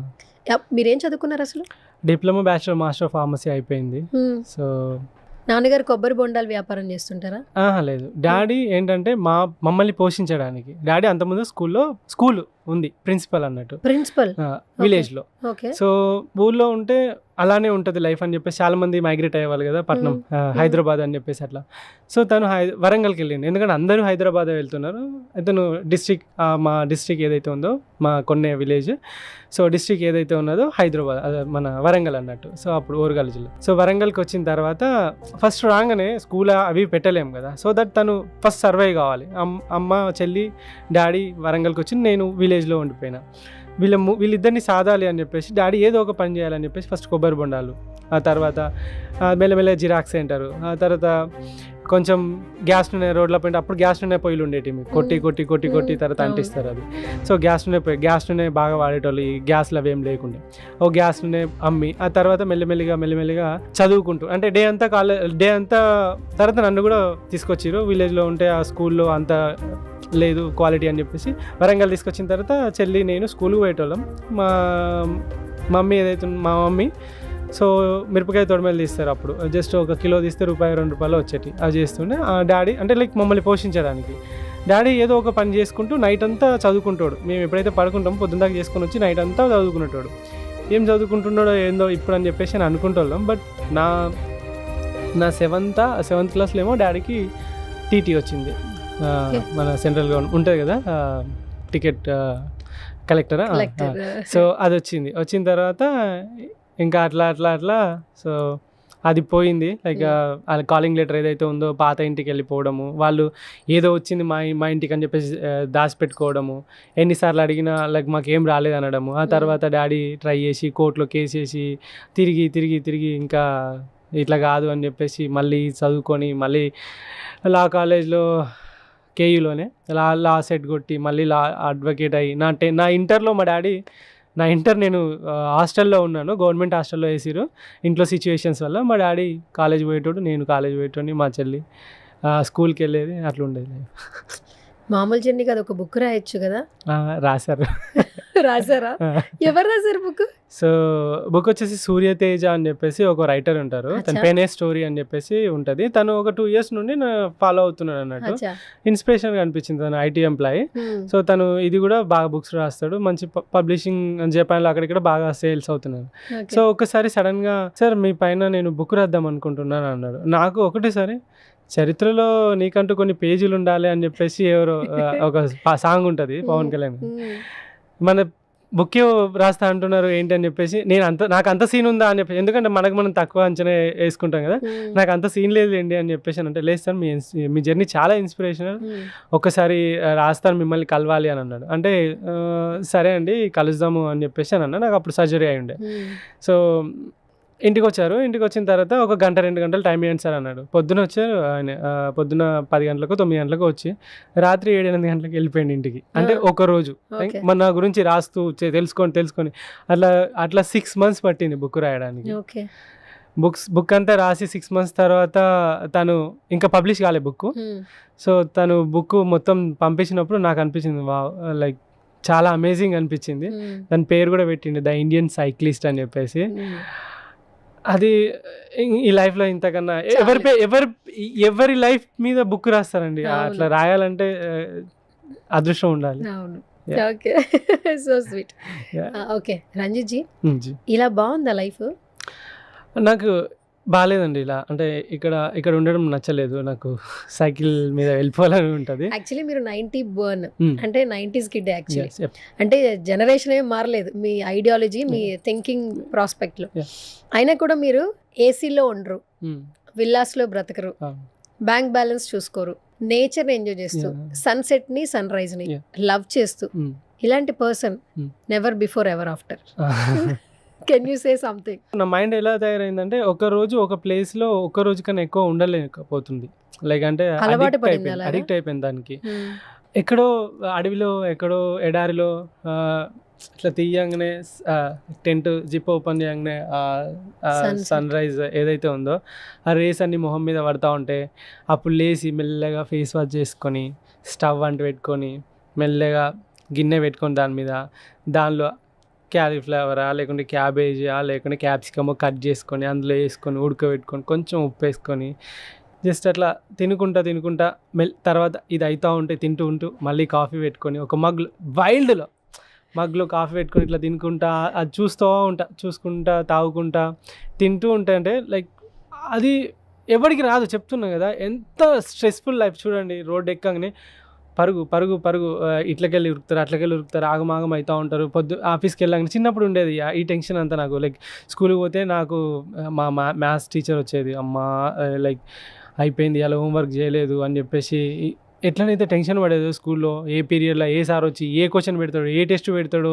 మీరేం చదువుకున్నారు అసలు? Diploma, bachelor, master of pharmacy అయిపోయింది. సో నాన్నగారు కొబ్బరి బొండాలు వ్యాపారం చేస్తుంటారా? లేదు, డాడీ ఏంటంటే మమ్మల్ని పోషించడానికి. డాడీ అంతకుముందు స్కూల్ ఉంది, ప్రిన్సిపల్ అన్నట్టు, విలేజ్లో. సో ఊళ్ళో ఉంటే అలానే ఉంటుంది లైఫ్ అని చెప్పేసి చాలా మంది మైగ్రేట్ అయ్యేవాళ్ళు కదా పట్నం, హైదరాబాద్ అని చెప్పేసి అట్లా. సో తను వరంగల్కి వెళ్ళింది, ఎందుకంటే అందరూ హైదరాబాద్ వెళ్తున్నారు. తను మా డిస్ట్రిక్ట్ ఏదైతే ఉందో, మా కొన్నే విలేజ్, సో డిస్ట్రిక్ట్ ఏదైతే ఉన్నదో హైదరాబాద్, అదే మన వరంగల్ అన్నట్టు. సో అప్పుడు ఓరుగల్ జిల్లా. సో వరంగల్కి వచ్చిన తర్వాత ఫస్ట్ రాగానే స్కూల్ అవి పెట్టలేము కదా. సో దట్ తను ఫస్ట్ సర్వైవ్ కావాలి. అమ్మ, చెల్లి, డాడీ వరంగల్కి వచ్చి నేను విలేజ్లో ఉండిపోయినా. వీళ్ళిద్దరిని సాధాలి అని చెప్పేసి డాడీ ఏదో ఒక పని చేయాలని చెప్పేసి ఫస్ట్ కొబ్బరి బొండాలు, ఆ తర్వాత మెల్లమెల్ల జిరాక్స్ సెంటరు, ఆ తర్వాత కొంచెం గ్యాస్ నూనె రోడ్ల పైన. అప్పుడు గ్యాస్ నూనె పొయ్యిలు ఉండేవి, కొట్టి తర్వాత అంటిస్తారు అది. సో గ్యాస్ నూనె బాగా వాడేటోళ్ళు, ఈ గ్యాస్లు అవి ఏం లేకుండా. ఓ గ్యాస్ నూనె అమ్మి ఆ తర్వాత మెల్లిమెల్లిగా చదువుకుంటూ, అంటే డే అంతా తర్వాత నన్ను కూడా తీసుకొచ్చిర్రు. విలేజ్లో ఉంటే ఆ స్కూల్లో అంత లేదు క్వాలిటీ అని చెప్పేసి వరంగల్ తీసుకొచ్చిన తర్వాత చెల్లి నేను స్కూల్కి పోయేటోళ్ళం. మా మమ్మీ సో మిరపకాయ తొడిమేలు తీస్తారు, అప్పుడు జస్ట్ 1 కిలో తీస్తే ₹1-2 వచ్చేటి. అవి చేస్తుండే. డాడీ అంటే లైక్ మమ్మల్ని పోషించడానికి. డాడీ ఏదో ఒక పని చేసుకుంటూ నైట్ అంతా చదువుకుంటాడు. మేము ఎప్పుడైతే పడుకుంటామో పొద్దున్నదాకా చేసుకొని వచ్చి నైట్ అంతా చదువుకునేటోడు. ఏం చదువుకుంటున్నాడో ఏందో ఇప్పుడు అని చెప్పేసి నేను అనుకుంటాం. బట్ నా సెవెంత్ క్లాస్లో ఏమో డాడీకి టీటీ వచ్చింది. మన సెంట్రల్ గవర్నమెంట్ ఉంటుంది కదా, టికెట్ కలెక్టరా. సో అది వచ్చిన తర్వాత ఇంకా అట్లా సో అది పోయింది. లైక్ కాలింగ్ లెటర్ ఏదైతే ఉందో పాత ఇంటికి వెళ్ళిపోవడము, వాళ్ళు ఏదో వచ్చింది మా ఇంటికి అని చెప్పేసి దాచిపెట్టుకోవడము, ఎన్నిసార్లు అడిగినా లైక్ మాకేం రాలేదు అనడము. ఆ తర్వాత డాడీ ట్రై చేసి కోర్టులో కేసు వేసి తిరిగి ఇంకా ఇట్లా కాదు అని చెప్పేసి మళ్ళీ చదువుకొని మళ్ళీ లా కాలేజ్లో కేయూలోనే లా సెట్ కొట్టి మళ్ళీ లా అడ్వకేట్ అయ్యి నా ఇంటర్లో నా ఇంటర్ నేను హాస్టల్లో ఉన్నాను, గవర్నమెంట్ హాస్టల్లో వేసిరు. ఇంట్లో సిచ్యువేషన్స్ వల్ల మా డాడీ కాలేజ్ పోయేటోడు, నేను కాలేజ్ పోయేటోని, మా చెల్లి స్కూల్కి వెళ్ళేది, అట్లా ఉండేది. మామూలు జర్నీ కదా, ఒక బుక్ రాయొచ్చు కదా. రాశారా? ఎవరు రాశారు బుక్? సో బుక్ వచ్చేసి సూర్యతేజ అని చెప్పేసి ఒక రైటర్ ఉంటారు, తన పెనే స్టోరీ అని చెప్పేసి ఉంటుంది. తను ఒక 2 years నుండి ఫాలో అవుతున్నాడు అన్నట్టు. ఇన్స్పిరేషన్గా అనిపించింది. తను IT ఎంప్లాయీ. సో తను ఇది కూడా బాగా బుక్స్ రాస్తాడు, మంచి పబ్లిషింగ్ జపాన్లో అక్కడిక్కడ బాగా సేల్స్ అవుతున్నాడు. సో ఒకసారి సడన్గా సార్ మీ పైన నేను బుక్ రాద్దాం అనుకుంటున్నాను అన్నాడు. నాకు ఒకటేసారి చరిత్రలో నీకంటూ కొన్ని పేజీలు ఉండాలి అని చెప్పేసి ఎవరో ఒక సాంగ్ ఉంటుంది పవన్ కళ్యాణ్, బుక్ రాస్తా అంటున్నారు ఏంటి అని చెప్పేసి నాకు అంత సీన్ ఉందా అని చెప్పేసి, ఎందుకంటే మనం తక్కువ అంచనా వేసుకుంటాం కదా, నాకు అంత సీన్ లేదు ఏంటి అని చెప్పేసి అంటే, లేదు సార్ మీ జర్నీ చాలా ఇన్స్పిరేషనల్, ఒక్కసారి రాస్తాను మిమ్మల్ని కలవాలి అని అన్నాడు. అంటే సరే అండి కలుద్దాము అని చెప్పేసి అని అన్నా. నాకు అప్పుడు సర్జరీ అయి ఉండే. సో ఇంటికి వచ్చారు. ఇంటికి వచ్చిన తర్వాత ఒక 1-2 గంటలు టైం ఇవ్వండి సార్ అన్నాడు. పొద్దున వచ్చారు ఆయన, పొద్దున 10 గంటలకు 9 గంటలకు వచ్చి రాత్రి 7-8 గంటలకు వెళ్ళిపోయింది ఇంటికి. అంటే ఒక రోజు మన నా గురించి రాస్తూ తెలుసుకొని అట్లా 6 months పట్టింది బుక్ రాయడానికి. బుక్ అంతా రాసి 6 months తర్వాత తను ఇంకా పబ్లిష్ కాలే బుక్. సో తను బుక్ మొత్తం పంపించినప్పుడు నాకు అనిపించింది లైక్ చాలా అమేజింగ్ అనిపించింది. దాని పేరు కూడా పెట్టింది ద ఇండియన్ సైక్లిస్ట్ అని చెప్పేసి. అది ఈ లైఫ్లో ఇంతకన్నా ఎవరి లైఫ్ మీద బుక్ రాస్తారండి. అట్లా రాయాలంటే అదృష్టం ఉండాలి. Okay, so sweet. Okay Ranjith ji, ఇలా బాగుందా లైఫ్? నాకు బాగాలేదండి ఇలా. అంటే ఇక్కడ ఉండడం నచ్చలేదు నాకు. సైకిల్ మీద వెళ్ళిపోవాలని ఉంటుంది. యాక్చువల్లీ మీరు 90 బర్న్, అంటే 90s కిడ్ యాక్చువల్లీ. అంటే జనరేషన్ ఏం మారలేదు మీ ఐడియాలజీ, మీ థింకింగ్ ప్రాస్పెక్ట్ లో. అయినా కూడా మీరు ఏసీలో ఉండరు, విల్లాస్లో బ్రతకరు, బ్యాంక్ బ్యాలెన్స్ చూసుకోరు, నేచర్ ఎంజాయ్ చేస్తూ, సన్సెట్ ని సన్ రైజ్ ని లవ్ చేస్తూ, ఇలాంటి person never before ever after. Can you say something? నా మైండ్ ఎలా తయారైందంటే ఒక రోజు ఒక ప్లేస్ లో ఒక రోజు కన్నా ఎక్కువ ఉండలేకపోతుంది. లైక్ అంటే అడిక్ట్ అయిపోయింది దానికి. ఎక్కడో అడవిలో, ఎక్కడో ఎడారిలో ఇట్లా తీయంగానే టెంట్ జిప్ ఓపెన్ చేయగానే సన్ రైజ్ ఏదైతే ఉందో ఆ రేస్ అన్ని మొహం మీద పడతా ఉంటే అప్పుడు లేచి మెల్లగా ఫేస్ వాష్ చేసుకొని స్టవ్ అంటు పెట్టుకొని మెల్లగా గిన్నె పెట్టుకొని దానిలో క్యాలీఫ్లవరా లేకుంటే క్యాబేజా లేకుంటే క్యాప్సికమో కట్ చేసుకొని అందులో వేసుకొని ఉడకబెట్టుకొని కొంచెం ఉప్పు వేసుకొని జస్ట్ అట్లా తినుకుంటా తర్వాత ఇది అవుతూ ఉంటే తింటూ మళ్ళీ కాఫీ పెట్టుకొని ఒక మగ్లో కాఫీ పెట్టుకొని ఇట్లా తినుకుంటా అది చూసుకుంటా తాగుకుంటా తింటూ అంటే లైక్ అది ఎవరికి రాదు. చెప్తున్నా కదా ఎంత స్ట్రెస్ఫుల్ లైఫ్ చూడండి. రోడ్ ఎక్కగానే పరుగు ఇట్లకెళ్ళి ఉరుకుతారు, ఆగమాగం అవుతూ ఉంటారు. ఆఫీస్కి వెళ్ళగానే చిన్నప్పుడు ఉండేది ఈ టెన్షన్ అంతా నాకు. లైక్ స్కూల్కి పోతే నాకు మా మ్యాథ్స్ టీచర్ వచ్చేది, అమ్మా లైక్ అయిపోయింది అలా హోంవర్క్ చేయలేదు అని చెప్పేసి ఎట్లనైతే టెన్షన్ పడేదో స్కూల్లో, ఏ పీరియడ్లో ఏ సార్ వచ్చి ఏ క్వశ్చన్ పెడతాడు, ఏ టెస్ట్ పెడతాడు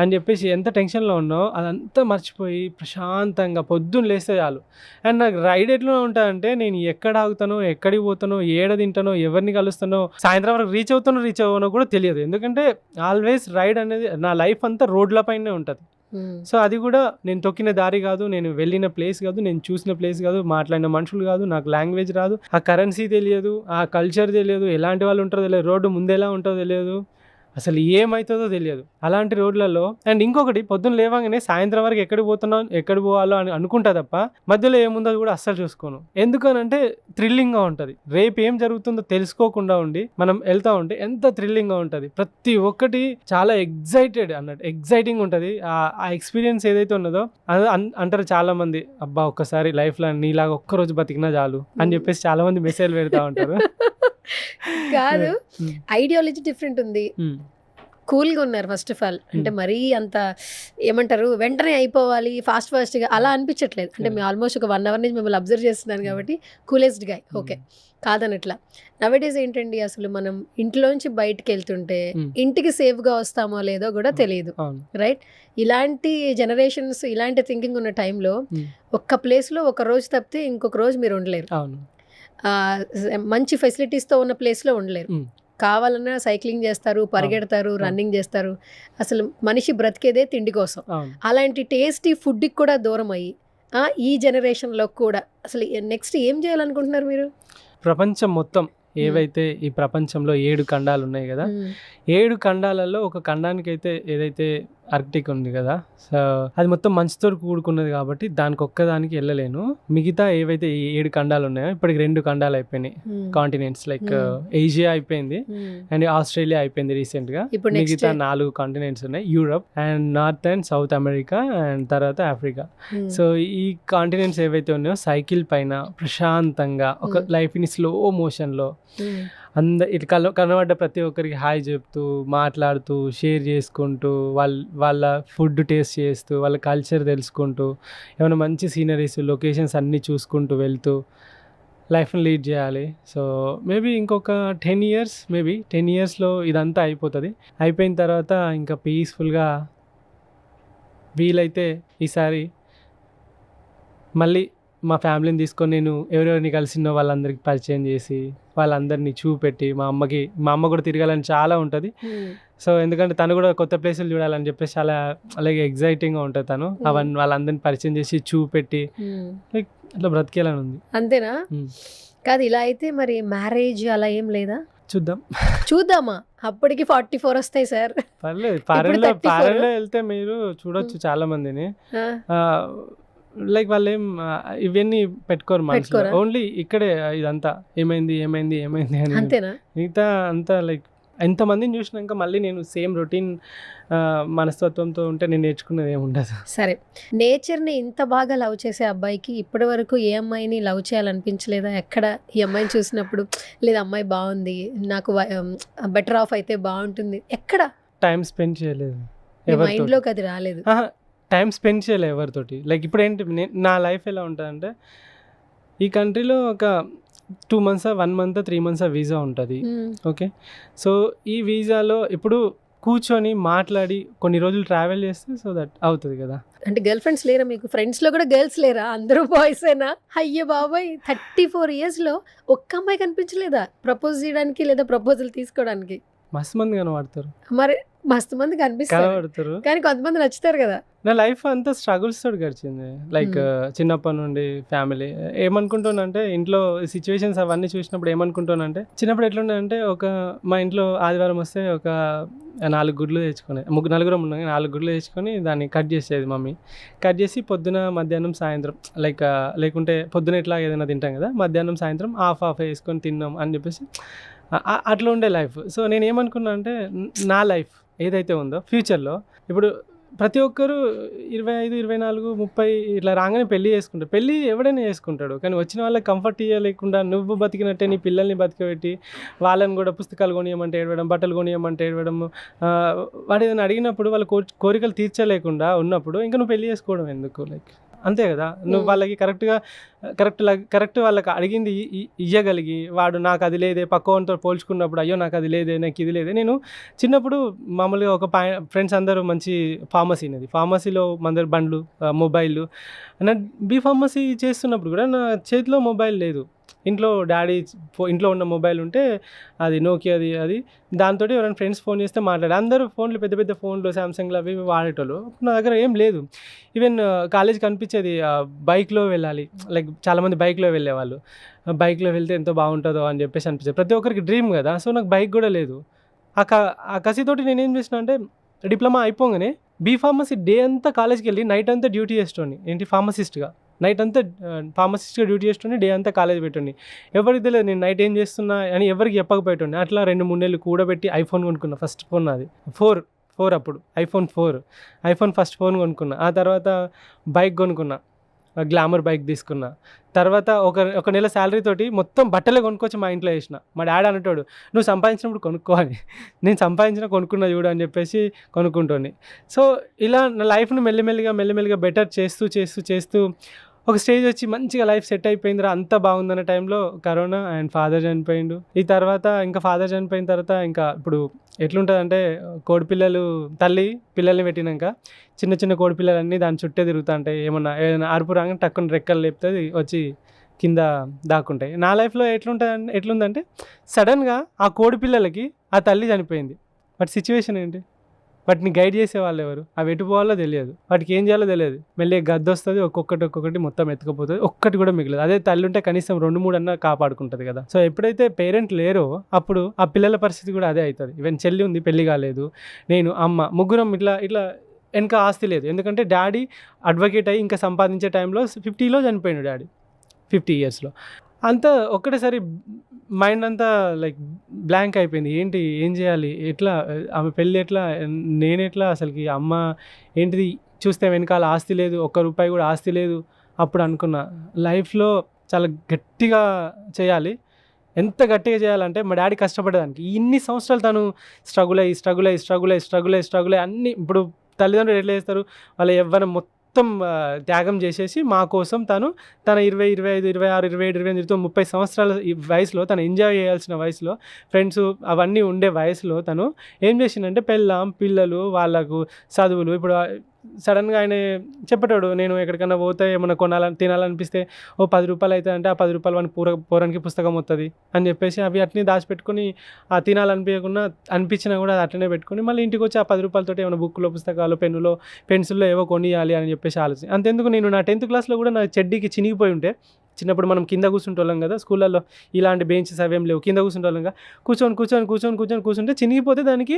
అని చెప్పేసి ఎంత టెన్షన్లో ఉన్నావు అదంతా మర్చిపోయి ప్రశాంతంగా పొద్దున్న లేస్తే చాలు. అండ్ నాకు రైడ్ ఎట్లా ఉంటానంటే నేను ఎక్కడ ఆగుతానో, ఎక్కడికి పోతానో, ఏడ తింటానో, ఎవరిని కలుస్తానో, సాయంత్రం వరకు రీచ్ అవ్వనో కూడా తెలియదు. ఎందుకంటే ఆల్వేస్ రైడ్ అనేది నా లైఫ్ అంతా రోడ్ల పైనే ఉంటుంది. సో అది కూడా నేను తొక్కిన దారి కాదు, నేను వెళ్ళిన ప్లేస్ కాదు, నేను చూసిన ప్లేస్ కాదు, మాట్లాడిన మనుషులు కాదు, నాకు లాంగ్వేజ్ రాదు, ఆ కరెన్సీ తెలియదు, ఆ కల్చర్ తెలియదు, ఎలాంటి వాళ్ళు ఉంటారో తెలియదు, రోడ్డు ముందు ఎలా ఉంటుందో తెలియదు, అసలు ఏమవుతుందో తెలియదు అలాంటి రోడ్లలో. అండ్ ఇంకొకటి పొద్దున్న లేవగానే సాయంత్రం వరకు ఎక్కడికి పోవాలో అని అనుకుంటా తప్ప మధ్యలో ఏముందో కూడా అస్సలు చూసుకోను. ఎందుకనంటే థ్రిల్లింగ్గా ఉంటుంది. రేపు ఏం జరుగుతుందో తెలుసుకోకుండా ఉండి మనం వెళ్తూ ఉంటే ఎంత థ్రిల్లింగ్గా ఉంటుంది. ప్రతి ఒక్కటి చాలా ఎగ్జైటింగ్ ఉంటుంది. ఆ ఎక్స్పీరియన్స్ ఏదైతే ఉన్నదో అంటారు చాలా మంది, అబ్బా ఒక్కసారి లైఫ్లో నీలాగా ఒక్కరోజు బతికినా చాలు అని చెప్పేసి చాలా మంది మెసేజ్ పెడతా ఉంటారు. కాదు, ఐడియాలజీ డిఫరెంట్ ఉంది. కూల్గా ఉన్నారు ఫస్ట్ ఆఫ్ ఆల్. అంటే మరీ అంత ఏమంటారు వెంటనే అయిపోవాలి ఫాస్ట్గా అలా అనిపించట్లేదు. అంటే మేము ఆల్మోస్ట్ ఒక 1 hour నుంచి మిమ్మల్ని అబ్జర్వ్ చేస్తున్నాను కాబట్టి కూలెస్ట్ గాయ్. ఓకే కాదనట్లా. నవేడేస్ ఏంటండి అసలు మనం ఇంట్లోంచి బయటకు వెళ్తుంటే ఇంటికి సేఫ్గా వస్తామో లేదో కూడా తెలియదు, రైట్? ఇలాంటి జనరేషన్స్, ఇలాంటి థింకింగ్ ఉన్న టైంలో ఒక్క ప్లేస్లో ఒక రోజు తప్పితే ఇంకొక రోజు మీరు ఉండలేరు. మంచి ఫెసిలిటీస్తో ఉన్న ప్లేస్లో ఉండలేరు. కావాలన్నా సైక్లింగ్ చేస్తారు, పరిగెడతారు, రన్నింగ్ చేస్తారు. అసలు మనిషి బ్రతికేదే తిండి కోసం. అలాంటి టేస్టీ ఫుడ్కి కూడా దూరం అయ్యి ఈ జనరేషన్లో కూడా అసలు నెక్స్ట్ ఏం చేయాలనుకుంటున్నారు మీరు? ప్రపంచం మొత్తం ఏవైతే ఈ ప్రపంచంలో 7 ఖండాలు ఉన్నాయి కదా, 7 ఖండాలలో ఒక ఖండానికి అయితే ఏదైతే ఆర్కిటిక్ ఉంది కదా, సో అది మొత్తం మంచుతో కూడుకున్నది కాబట్టి దానికి ఒక్కదానికి వెళ్ళలేను. మిగతా ఏవైతే 7 ఖండాలు ఉన్నాయో ఇప్పటికి 2 ఖండాలు అయిపోయినాయి, కాంటినెంట్స్. లైక్ ఏషియా అయిపోయింది అండ్ ఆస్ట్రేలియా అయిపోయింది రీసెంట్ గా. మిగతా 4 కాంటినెంట్స్ ఉన్నాయి, Europe and north and south America and తర్వాత ఆఫ్రికా. సో ఈ కాంటినెంట్స్ ఏవైతే ఉన్నాయో సైకిల్ పైన ప్రశాంతంగా ఒక లైఫ్ ని స్లో మోషన్ లో ఇటు కనబడ్డ ప్రతి ఒక్కరికి హాయ్ చెప్తూ, మాట్లాడుతూ, షేర్ చేసుకుంటూ, వాళ్ళ ఫుడ్ టేస్ట్ చేస్తూ, వాళ్ళ కల్చర్ తెలుసుకుంటూ, ఏమైనా మంచి సీనరీస్, లొకేషన్స్ అన్నీ చూసుకుంటూ వెళ్తూ లైఫ్ని లీడ్ చేయాలి. సో మేబీ ఇంకొక 10 ఇయర్స్, మేబీ 10 ఇయర్స్లో ఇదంతా అయిపోతుంది. అయిపోయిన తర్వాత ఇంకా పీస్ఫుల్గా వీలైతే ఈసారి మళ్ళీ మా ఫ్యామిలీని తీసుకొని నేను ఎవరెవరిని కలిసినో వాళ్ళందరికీ పరిచయం చేసి, వాళ్ళందరినీ చూపెట్టి, మా అమ్మ కూడా తిరగాలని చాలా ఉంటుంది. సో ఎందుకంటే తను కూడా కొత్త ప్లేసులు చూడాలని చెప్పేసి చాలా అలాగే ఎగ్జైటింగ్గా ఉంటుంది. తను వాళ్ళందరినీ పరిచయం చేసి చూపెట్టి లైక్ అట్లా బ్రతికేయాలని ఉంది. అంతేనా? కాదు, ఇలా అయితే మరి మ్యారేజ్ అలా ఏం లేదా? చూద్దామా? అప్పటికి 44 వస్తాయి సార్. పర్లేదు, ఫారెన్లో వెళ్తే మీరు చూడొచ్చు చాలా మందిని. లైక్ వాళ్ళు ఏం ఇవన్నీ పెట్టుకోరు మనసులో, ఓన్లీ ఇక్కడే ఇదంతా ఏమైంది ఏమైంది ఏమైంది అని. అంతేనా? మిగతా అంతా లైక్ ఎంతమందిని చూసినాక మళ్ళీ నేను సేమ్ రొటీన్ మనస్తత్వంతో ఉంటే నేను నేర్చుకున్నది ఏమి ఉండదు. సరే, నేచర్ని ఇంత బాగా లవ్ చేసే అబ్బాయికి ఇప్పటి వరకు ఏ అమ్మాయిని లవ్ చేయాలనిపించలేదా? ఎక్కడ ఈ అమ్మాయిని చూసినప్పుడు లేదా అమ్మాయి బాగుంది, నాకు బెటర్ ఆఫ్ అయితే బాగుంటుంది, ఎక్కడ టైం స్పెండ్ చేయలేదు, మైండ్లోకి అది రాలేదు? టైం స్పెండ్ చేయలేదు ఎవరితోటి. లైక్ ఇప్పుడు ఏంటి నా లైఫ్ ఎలా ఉంటుందంటే, ఈ కంట్రీలో ఒక 2 months 1 month 3 months వీసా ఉంటుంది. ఓకే, సో ఈ వీసాలో ఇప్పుడు కూర్చొని మాట్లాడి కొన్ని రోజులు ట్రావెల్ చేస్తే సో దట్ అవుతుంది కదా. అంటే గర్ల్ ఫ్రెండ్స్ లేరా మీకు? ఫ్రెండ్స్లో కూడా గర్ల్స్ లేరా? అందరూ బాయ్సేనా? అయ్యో బాబాయ్, 34 yearsలో ఒక్క అమ్మాయి కనిపించలేదా ప్రపోజ్ చేయడానికి లేదా ప్రపోజల్ తీసుకోవడానికి? మస్తు మంది కనబడతారు. మరి మస్తు మంది కనిపిస్తారు, కానీ కొంతమంది నచ్చుతారు కదా. నా లైఫ్ అంతా స్ట్రగుల్స్ తోటి గడిచింది. లైక్ చిన్నప్పటి నుండి ఫ్యామిలీ ఏమనుకుంటానంటే, ఇంట్లో సిచ్యువేషన్స్ అవన్నీ చూసినప్పుడు ఏమనుకుంటానంటే, చిన్నప్పుడు ఎట్లుండే మా ఇంట్లో ఆదివారం వస్తే ఒక 4 గుడ్లు తెచ్చుకొని, నలుగురం ఉన్నాం, 4 గుడ్లు తెచ్చుకొని దాన్ని కట్ చేసేది మమ్మీ. కట్ చేసి పొద్దున మధ్యాహ్నం సాయంత్రం లేకుంటే పొద్దున ఎట్లా ఏదైనా తింటాం కదా, మధ్యాహ్నం సాయంత్రం హాఫ్ వేసుకొని తిన్నాం అని చెప్పేసి అట్లా ఉండే లైఫ్. సో నేను ఏమనుకున్నా అంటే, నా లైఫ్ ఏదైతే ఉందో ఫ్యూచర్లో ఇప్పుడు ప్రతి ఒక్కరు 25, 24, 30 ఇట్లా రాగానే పెళ్ళి చేసుకుంటారు. పెళ్ళి ఎవడైనా చేసుకుంటాడు, కానీ వచ్చిన వాళ్ళకి కంఫర్ట్ ఇవ్వలేకుండా నువ్వు బతికినట్టే నీ పిల్లల్ని బతికబెట్టి వాళ్ళని కూడా పుస్తకాలు కొనియమంటే ఏడవడం, బట్టలు కొనియమంటే ఏడవడం, వాడు ఏదైనా అడిగినప్పుడు వాళ్ళ కోరికలు తీర్చలేకుండా ఉన్నప్పుడు ఇంకా నువ్వు పెళ్ళి చేసుకోవడం ఎందుకు? లైక్ అంతే కదా. నువ్వు వాళ్ళకి కరెక్ట్ వాళ్ళకి అడిగింది ఇవ్వగలిగి, వాడు నాకు అది లేదే, పక్కవాడితో పోల్చుకున్నప్పుడు అయ్యో నాకు అది లేదే, నాకు ఇది లేదే. నేను చిన్నప్పుడు మామూలుగా ఒక ఫ్రెండ్స్ అందరూ మంచి ఫార్మసీలో అందరు బండ్లు, మొబైల్. నా బీఫార్మసీ చేస్తున్నప్పుడు కూడా నా చేతిలో మొబైల్ లేదు. ఇంట్లో ఉన్న మొబైల్ ఉంటే అది నోకియాది, అది దాంతో ఎవరైనా ఫ్రెండ్స్ ఫోన్ చేస్తే అందరూ ఫోన్లు పెద్ద పెద్ద ఫోన్లు శాంసంగ్లు అవి వాడేటోళ్ళు. నా దగ్గర ఏం లేదు. ఈవెన్ కాలేజ్కి అనిపించేది బైక్లో వెళ్ళాలి, లైక్ చాలామంది బైక్లో వెళ్ళేవాళ్ళు, బైక్లో వెళ్తే ఎంతో బాగుంటుందో అని చెప్పేసి అనిపించేది. ప్రతి ఒక్కరికి డ్రీమ్ కదా. సో నాకు బైక్ కూడా లేదు. ఆ కసితోటి నేనేం చేసిన అంటే, డిప్లొమా అయిపోగానే బీఫార్మసీ డే అంతా కాలేజ్కి వెళ్ళి నైట్ అంతా డ్యూటీ చేస్తుండే, ఏంటి ఫార్మసిస్ట్గా. నైట్ అంతా ఫార్మసిస్ట్గా డ్యూటీ చేస్తుండే, డే అంతా కాలేజ్ పెట్టుండి. ఎవరికి తెలియదు నేను నైట్ ఏం చేస్తున్నా అని ఎవరికి చెప్పకపోయేటుండే. అట్లా 2-3 నెలలు కూడబెట్టి ఐఫోన్ కొనుక్కున్నా. ఫస్ట్ ఫోన్ అది 4 అప్పుడు ఐఫోన్ ఫస్ట్ ఫోన్ కొనుక్కున్నా. ఆ తర్వాత బైక్ కొనుక్కున్నా, గ్లామర్ బైక్ తీసుకున్నా. తర్వాత ఒక నెల శాలరీ తోటి మొత్తం బట్టలే కొనుక్కొచ్చి మా ఇంట్లో వేసిన. మా డాడీ అంటాడు, నువ్వు సంపాదించినప్పుడు కొనుక్కోవాలి, నేను కొనుక్కున్నా చూడు అని చెప్పేసి కొనుక్కుంటుంది. సో ఇలా నా లైఫ్ను మెల్లిమెల్లిగా బెటర్ చేస్తూ ఒక స్టేజ్ వచ్చి మంచిగా లైఫ్ సెట్ అయిపోయిందిరా, అంతా బాగుందన్న టైంలో కరోనా అండ్ ఫాదర్ చనిపోయిండు. ఈ తర్వాత ఇంకా ఫాదర్ చనిపోయిన తర్వాత ఇంకా ఇప్పుడు ఎట్లుంటుందంటే, తల్లి పిల్లల్ని పెట్టినాక చిన్న కోడిపిల్లలన్నీ దాని చుట్టే తిరుగుతూ ఉంటాయి. ఏదైనా అరుపు రాగానే టక్కున రెక్కలు లేపుతుంది, వచ్చి కింద దాక్కుంటాయి. నా లైఫ్లో ఎట్లుందంటే, సడన్గా ఆ కోడిపిల్లలకి ఆ తల్లి చనిపోయింది. బట్ సిచ్యువేషన్ ఏంటి, వాటిని గైడ్ చేసే వాళ్ళు ఎవరు, అవి ఎటు పోవాలో తెలియదు, వాటికి ఏం చేయాలో తెలియదు. మళ్ళీ గద్ద వస్తుంది, ఒక్కొక్కటి మొత్తం ఎత్తుకపోతుంది, ఒక్కటి కూడా మిగలదు. అదే తల్లి ఉంటే కనీసం 2-3 అన్నా కాపాడుకుంటుంది కదా. సో ఎప్పుడైతే పేరెంట్ లేరో అప్పుడు ఆ పిల్లల పరిస్థితి కూడా అదే అవుతుంది. ఈవెన్ చెల్లి ఉంది, పెళ్లి కాలేదు, నేను అమ్మ, ముగ్గురం ఇట్లా వెనక ఆస్తి లేదు. ఎందుకంటే డాడీ అడ్వకేట్ అయ్యి ఇంకా సంపాదించే టైంలో 50లో చనిపోయాడు డాడీ, 50 yearsలో. అంతా ఒక్కటేసారి మైండ్ అంతా లైక్ బ్లాంక్ అయిపోయింది. ఏం చేయాలి, ఎట్లా ఆమె పెళ్ళి ఎట్లా, నేనెట్లా, అసలుకి అమ్మ ఏంటిది, చూస్తే వెనకాల ఆస్తి లేదు, ₹1 కూడా ఆస్తి లేదు. అప్పుడు అనుకున్నా లైఫ్లో చాలా గట్టిగా చేయాలి, ఎంత గట్టిగా చేయాలంటే మా డాడీ కష్టపడేదానికి ఇన్ని సంవత్సరాలు తను స్ట్రగుల్ అయ్యి అన్నీ ఇప్పుడు తల్లిదండ్రులు ఎట్లా చేస్తారు, వాళ్ళ యవ్వనం మొత్తం త్యాగం చేసేసి మా కోసం తన 20, 25, 26, 27, 28, 30 సంవత్సరాల ఈ వయసులో తను ఎంజాయ్ చేయాల్సిన వయసులో, ఫ్రెండ్స్ అవన్నీ ఉండే వయసులో తను ఏం చేసిందంటే పెళ్ళాం, పిల్లలు, వాళ్ళకు చదువులు. ఇప్పుడు సడన్గా ఆయన చెప్పేటాడు, నేను ఎక్కడికన్నా పోతే ఏమన్నా తినాలనిపిస్తే ఓ 10 రూపాయలు అవుతుంది అంటే ఆ 10 రూపాయలు వాడిని పోరానికి పుస్తకం వస్తుంది అని చెప్పేసి అవి అట్నే దాచిపెట్టుకుని ఆ తినాలనిపించకుండా అనిపించినా కూడా అది అట్లనే పెట్టుకుని మళ్ళీ ఇంటికి వచ్చి ఆ 10 రూపాయలతో ఏమైనా బుక్కులో, పుస్తకాలు, పెన్నులో, పెన్సిల్లో ఏవో కొనియాలి అని చెప్పేసి ఆలోచన. అంతెందుకు, నేను నా 10th క్లాస్లో కూడా నా చెడ్డీకి చినిగిపోయి ఉంటే, చిన్నప్పుడు మనం కింద కూర్చుంటోళ్ళం కదా స్కూళ్ళల్లో, ఇలాంటి బెంచెస్ అవేం లేవు, కింద కూర్చుంటోళ్ళంగా కూర్చుంటే చినిగిపోతే దానికి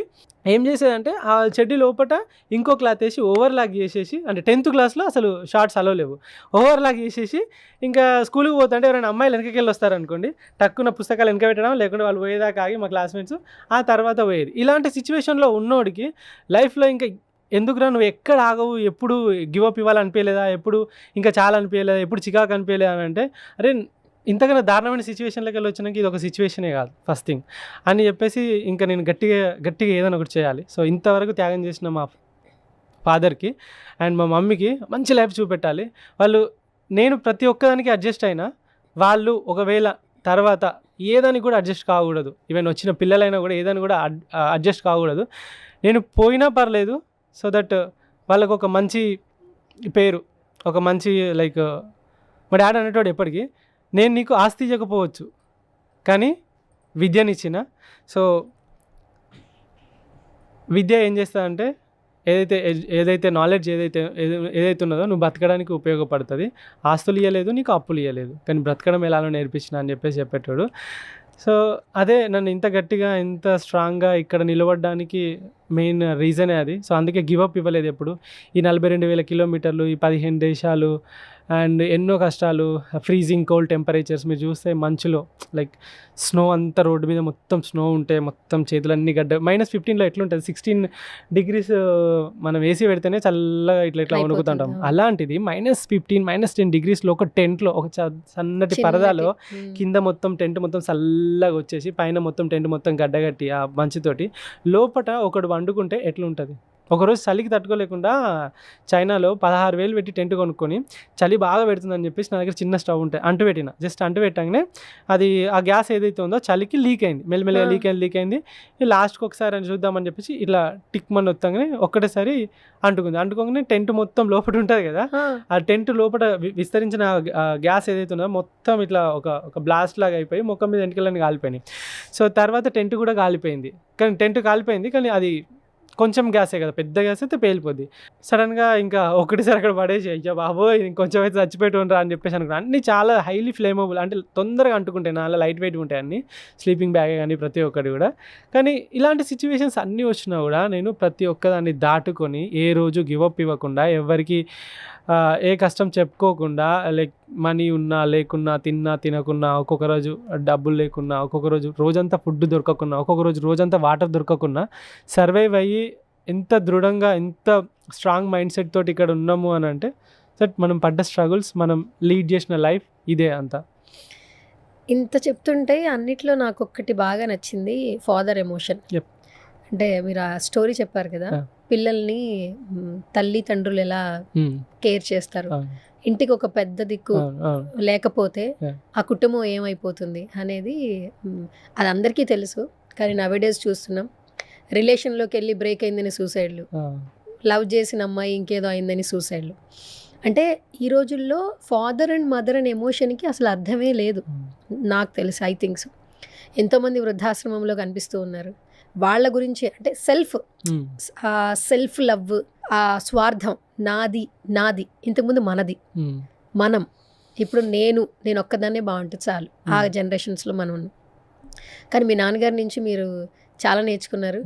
ఏం చేసేదంటే ఆ చెడ్డీ లోపల ఇంకో క్లాత్ వేసి ఓవర్లాక్ చేసేసి, అంటే 10th క్లాస్లో అసలు షార్ట్స్ అలో లేవు, ఓవర్లాక్ చేసేసి ఇంకా స్కూల్కి పోతుంటే ఎవరైనా అమ్మాయిలు వెనకకెళ్ళి వస్తారనుకోండి, టక్కున పుస్తకాలు వెనక పెట్టడం, లేకుంటే వాళ్ళు పోయేదాకా ఆగి మా క్లాస్మేట్స్ ఆ తర్వాత పోయేది. ఇలాంటి సిచ్యువేషన్లో ఉన్నోడికి లైఫ్లో ఇంకా ఎందుకురా నువ్వు ఎక్కడ ఆగవు, ఎప్పుడు గివప్ ఇవ్వాలనిపించలేదా, ఎప్పుడు ఇంకా చాలా అనిపించలేదా, ఎప్పుడు చికాకు అనిపించలేదా అని అంటే, అరే ఇంతకన్నా దారుణమైన సిచ్యువేషన్లోకి వెళ్ళి వచ్చినాక ఇది ఒక సిచ్యువేషనే కాదు ఫస్ట్ థింగ్ అని చెప్పేసి ఇంకా నేను గట్టిగా ఏదైనా ఒకటి చేయాలి. సో ఇంతవరకు త్యాగం చేసిన మా ఫాదర్కి అండ్ మా మమ్మీకి మంచి లైఫ్ చూపెట్టాలి. నేను ప్రతి ఒక్కదానికి అడ్జస్ట్ అయినా, వాళ్ళు ఒకవేళ తర్వాత ఏదానికి కూడా అడ్జస్ట్ కాకూడదు. ఈవెన్ వచ్చిన పిల్లలైనా కూడా ఏదాన్ని కూడా అడ్జస్ట్ కాకూడదు. నేను పోయినా పర్లేదు, సో దట్ వాళ్ళకు ఒక మంచి పేరు, ఒక మంచి లైక్ మా డాడీ అనేటోడు ఎప్పటికీ, నేను నీకు ఆస్తి ఇవ్వకపోవచ్చు కానీ విద్యనిచ్చిన. సో విద్య ఏం చేస్తుందంటే ఏదైతే నాలెడ్జ్ ఏదైతే ఉన్నదో నువ్వు బతకడానికి ఉపయోగపడుతుంది. ఆస్తులు ఇవ్వలేదు, నీకు అప్పులు ఇవ్వలేదు, కానీ బ్రతకడం ఎలానో నేర్పించిన అని చెప్పేటోడు. సో అదే నన్ను ఇంత గట్టిగా, ఇంత స్ట్రాంగ్గా ఇక్కడ నిలబడడానికి మెయిన్ రీజనే అది. సో అందుకే గివప్ ఇవ్వలేదు ఎప్పుడు. ఈ 42,000 కిలోమీటర్లు, ఈ 15 దేశాలు అండ్ ఎన్నో కష్టాలు, ఫ్రీజింగ్ కోల్డ్ టెంపరేచర్స్, మీరు చూస్తే మంచులో లైక్ స్నో అంతా రోడ్డు మీద మొత్తం స్నో ఉంటే మొత్తం చేతులన్నీ గడ్డ. -15లో ఎట్లుంటుంది, 16 degrees మనం ఏసీ పెడితేనే చల్లగా ఇట్లా వణుకుతుంటాం. అలాంటిది -15, -10 degreesలో ఒక టెంట్లో, ఒక సన్నటి పరదాలో కింద మొత్తం టెంట్ మొత్తం చల్లగా వచ్చేసి పైన మొత్తం టెంట్ మొత్తం గడ్డగట్టి ఆ మంచుతోటి లోపల ఒకడు వండుకుంటే ఎట్లుంటుంది. ఒకరోజు చలికి తట్టుకోలేకుండా చైనాలో 16,000 పెట్టి టెంట్ కొనుక్కొని చలి బాగా పెడుతుందని చెప్పేసి నా దగ్గర చిన్న స్టవ్ ఉంటాయి, అంటుపెట్టిన. జస్ట్ అంటుపెట్టగానే అది ఆ గ్యాస్ ఏదైతే ఉందో చలికి లీక్ అయింది, మెల్లమెల్లగా లీక్ అయింది. లాస్ట్కి ఒకసారి అని చూద్దామని చెప్పేసి ఇట్లా టిక్ మని వస్తాగానే ఒక్కటేసారి అంటుకోగానే టెంట్ మొత్తం లోపల ఉంటుంది కదా, ఆ టెంట్ లోపల విస్తరించిన గ్యాస్ ఏదైతే ఉందో మొత్తం ఇట్లా ఒక బ్లాస్ట్ లాగా అయిపోయి ముఖం మీద ఎంటికలన్నీ కాలిపోయినాయి. సో తర్వాత టెంట్ కూడా కాలిపోయింది. కానీ అది కొంచెం గ్యాసే కదా, పెద్ద గ్యాస్ అయితే పేలిపోద్ది. సడన్గా ఇంకా ఒకటిసారి అక్కడ పడేసి అయ్యా బాబోయ్ ఇంకొంచెం అయితే చచ్చిపెట్టుకుంటారా అని చెప్పేసి అనుకున్నాను. అన్నీ చాలా హైలీ ఫ్లేమబుల్, అంటే తొందరగా అంటుకుంటాయి, నాలా లైట్ వెయిట్ ఉంటాయి అన్నీ, స్లీపింగ్ బ్యాగ్ కానీ ప్రతి ఒక్కటి కూడా. కానీ ఇలాంటి సిచ్యువేషన్స్ అన్నీ వచ్చినా కూడా నేను ప్రతి ఒక్కదాన్ని దాటుకొని ఏ రోజు గివప్ ఇవ్వకుండా, ఎవరికి ఏ కష్టం చెప్పుకోకుండా, లైక్ మనీ ఉన్నా లేకున్నా, తినకున్నా, ఒక్కొక్క రోజు డబ్బులు లేకున్నా, ఒక్కొక్క రోజు రోజంతా ఫుడ్ దొరకకున్నా, ఒక్కొక్క రోజు రోజంతా వాటర్ దొరకకున్నా సర్వైవ్ అయ్యి ఎంత దృఢంగా, ఎంత స్ట్రాంగ్ మైండ్ సెట్ తోటి ఇక్కడ ఉన్నాము అని అంటే దట్ మనం పడ్డ స్ట్రగుల్స్, మనం లీడ్ చేసిన లైఫ్ ఇదే అంతా. ఇంత చెప్తుంటే అన్నిట్లో నాకు ఒక్కటి బాగా నచ్చింది, ఫాదర్ ఎమోషన్. అంటే మీరు ఆ స్టోరీ చెప్పారు కదా, పిల్లల్ని తల్లిదండ్రులు ఎలా కేర్ చేస్తారు, ఇంటికి ఒక పెద్ద దిక్కు లేకపోతే ఆ కుటుంబం ఏమైపోతుంది అనేది అది అందరికీ తెలుసు. కానీ నవేడేస్ చూస్తున్నాం, రిలేషన్లోకి వెళ్ళి బ్రేక్ అయిందని సూసైడ్లు, లవ్ చేసిన అమ్మాయి ఇంకేదో అయిందని సూసైడ్లు. అంటే ఈ రోజుల్లో ఫాదర్ అండ్ మదర్ అండ్ ఎమోషన్కి అసలు అర్థమే లేదు నాకు తెలిసి. ఐ థింక్స్ ఎంతోమంది వృద్ధాశ్రమంలో కనిపిస్తూ ఉన్నారు. వాళ్ళ గురించి అంటే సెల్ఫ్ లవ్, ఆ స్వార్థం, నాది ఇంతకుముందు మనం ఇప్పుడు నేను ఒక్కదాన్నే బాగుంటే చాలు, ఆ జనరేషన్స్లో మనం ఉన్నాం. కానీ మీ నాన్నగారి నుంచి మీరు చాలా నేర్చుకున్నారు.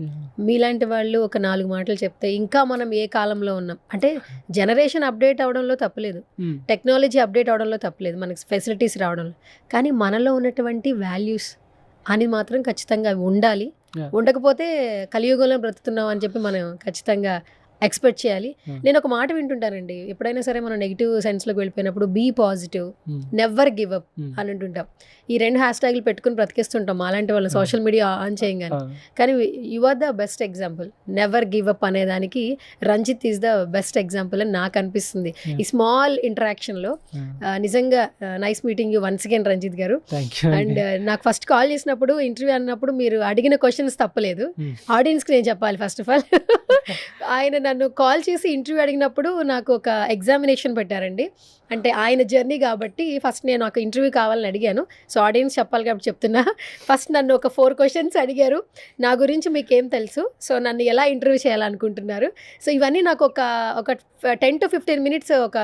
మీలాంటి వాళ్ళు ఒక 4 మాటలు చెప్తే ఇంకా మనం ఏ కాలంలో ఉన్నాం అంటే, జనరేషన్ అప్డేట్ అవడంలో తప్పలేదు, టెక్నాలజీ అప్డేట్ అవడంలో తప్పలేదు, మనకి ఫెసిలిటీస్ రావడంలో, కానీ మనలో ఉన్నటువంటి వాల్యూస్ అని మాత్రం ఖచ్చితంగా అవి ఉండాలి. ఉండకపోతే కలియుగంలో బ్రతుకుతున్నాం అని చెప్పి మనం ఖచ్చితంగా ఎక్స్పెక్ట్ చేయాలి. నేను ఒక మాట వింటుంటానండి, ఎప్పుడైనా సరే మనం నెగిటివ్ సెన్స్లోకి వెళ్ళిపోయినప్పుడు be positive, never give up అని అంటుంటాం. ఈ 2 హ్యాష్ ట్యాగ్లు పెట్టుకుని బ్రతికిస్తుంటాం అలాంటి వాళ్ళు సోషల్ మీడియా ఆన్ చేయంగానే. కానీ you are the best example. Never give up అనేదానికి Ranjith is the best example అని నాకు అనిపిస్తుంది. ఈ స్మాల్ ఇంటరాక్షన్లో నిజంగా nice meeting you once again Ranjith గారు. అండ్ నాకు ఫస్ట్ కాల్ చేసినప్పుడు ఇంటర్వ్యూ అన్నప్పుడు మీరు అడిగిన క్వశ్చన్స్ తప్పలేదు. ఆడియన్స్కి నేను చెప్పాలి ఫస్ట్ ఆఫ్ ఆల్, ఆయన నన్ను కాల్ చేసి ఇంటర్వ్యూ అడిగినప్పుడు నాకు ఒక ఎగ్జామినేషన్ పెట్టారండి. అంటే ఆయన జర్నీ కాబట్టి ఫస్ట్ నేను ఒక ఇంటర్వ్యూ కావాలని అడిగాను. సో ఆడియన్స్ చెప్పాలి కాబట్టి చెప్తున్నా. ఫస్ట్ నన్ను ఒక 4 క్వశ్చన్స్ అడిగారు. నా గురించి మీకేం తెలుసు, సో నన్ను ఎలా ఇంటర్వ్యూ చేయాలనుకుంటున్నారు, సో ఇవన్నీ నాకు ఒక 10 to 15 minutes ఒక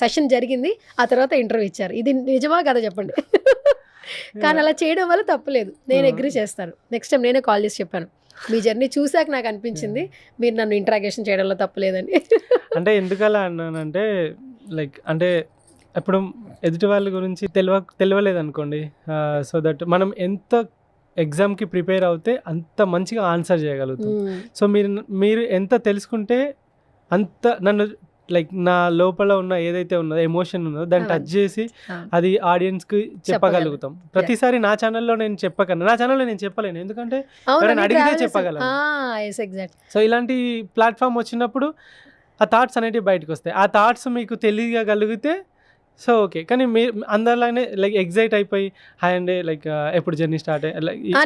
సెషన్ జరిగింది. ఆ తర్వాత ఇంటర్వ్యూ ఇచ్చారు. ఇది నిజమా కదా చెప్పండి. కానీ అలా చేయడం వల్ల తప్పలేదు, నేను అగ్రీ చేస్తాను. నెక్స్ట్ టైం నేనే కాల్ చేసి చెప్పాను, మీ జర్నీ చూసాక నాకు అనిపించింది మీరు నన్ను ఇంటరాగేషన్ చేయడంలో తప్పలేదని. అంటే ఎందుకలా అన్నానంటే లైక్ అంటే ఇప్పుడు ఎదుటి వాళ్ళ గురించి తెలియలేదు అనుకోండి, సో దట్ మనం ఎంత ఎగ్జామ్కి ప్రిపేర్ అవుతే అంత మంచిగా ఆన్సర్ చేయగలుగుతాం. సో మీరు ఎంత తెలుసుకుంటే అంత నన్ను లైక్ నా లోపల ఉన్న ఏదైతే ఉన్నదో ఎమోషన్ ఉన్నదో దాన్ని టచ్ చేసి అది ఆడియన్స్కి చెప్పగలుగుతాం. ప్రతిసారి నా ఛానల్లో నేను చెప్పగలను, నా ఛానల్లో నేను చెప్పలేను, ఎందుకంటే ఎవరైనా అడిగితే చెప్పగలను. సో ఇలాంటి ప్లాట్ఫామ్ వచ్చినప్పుడు ఆ థాట్స్ అనేటివి బయటకు వస్తాయి. ఆ థాట్స్ మీకు తెలియగలిగితే సో ఓకే. కానీ మీరు అందరిలానే లైక్ ఎగ్జైట్ అయిపోయి హాయ్ అండి లైక్ ఎప్పుడు జర్నీ స్టార్ట్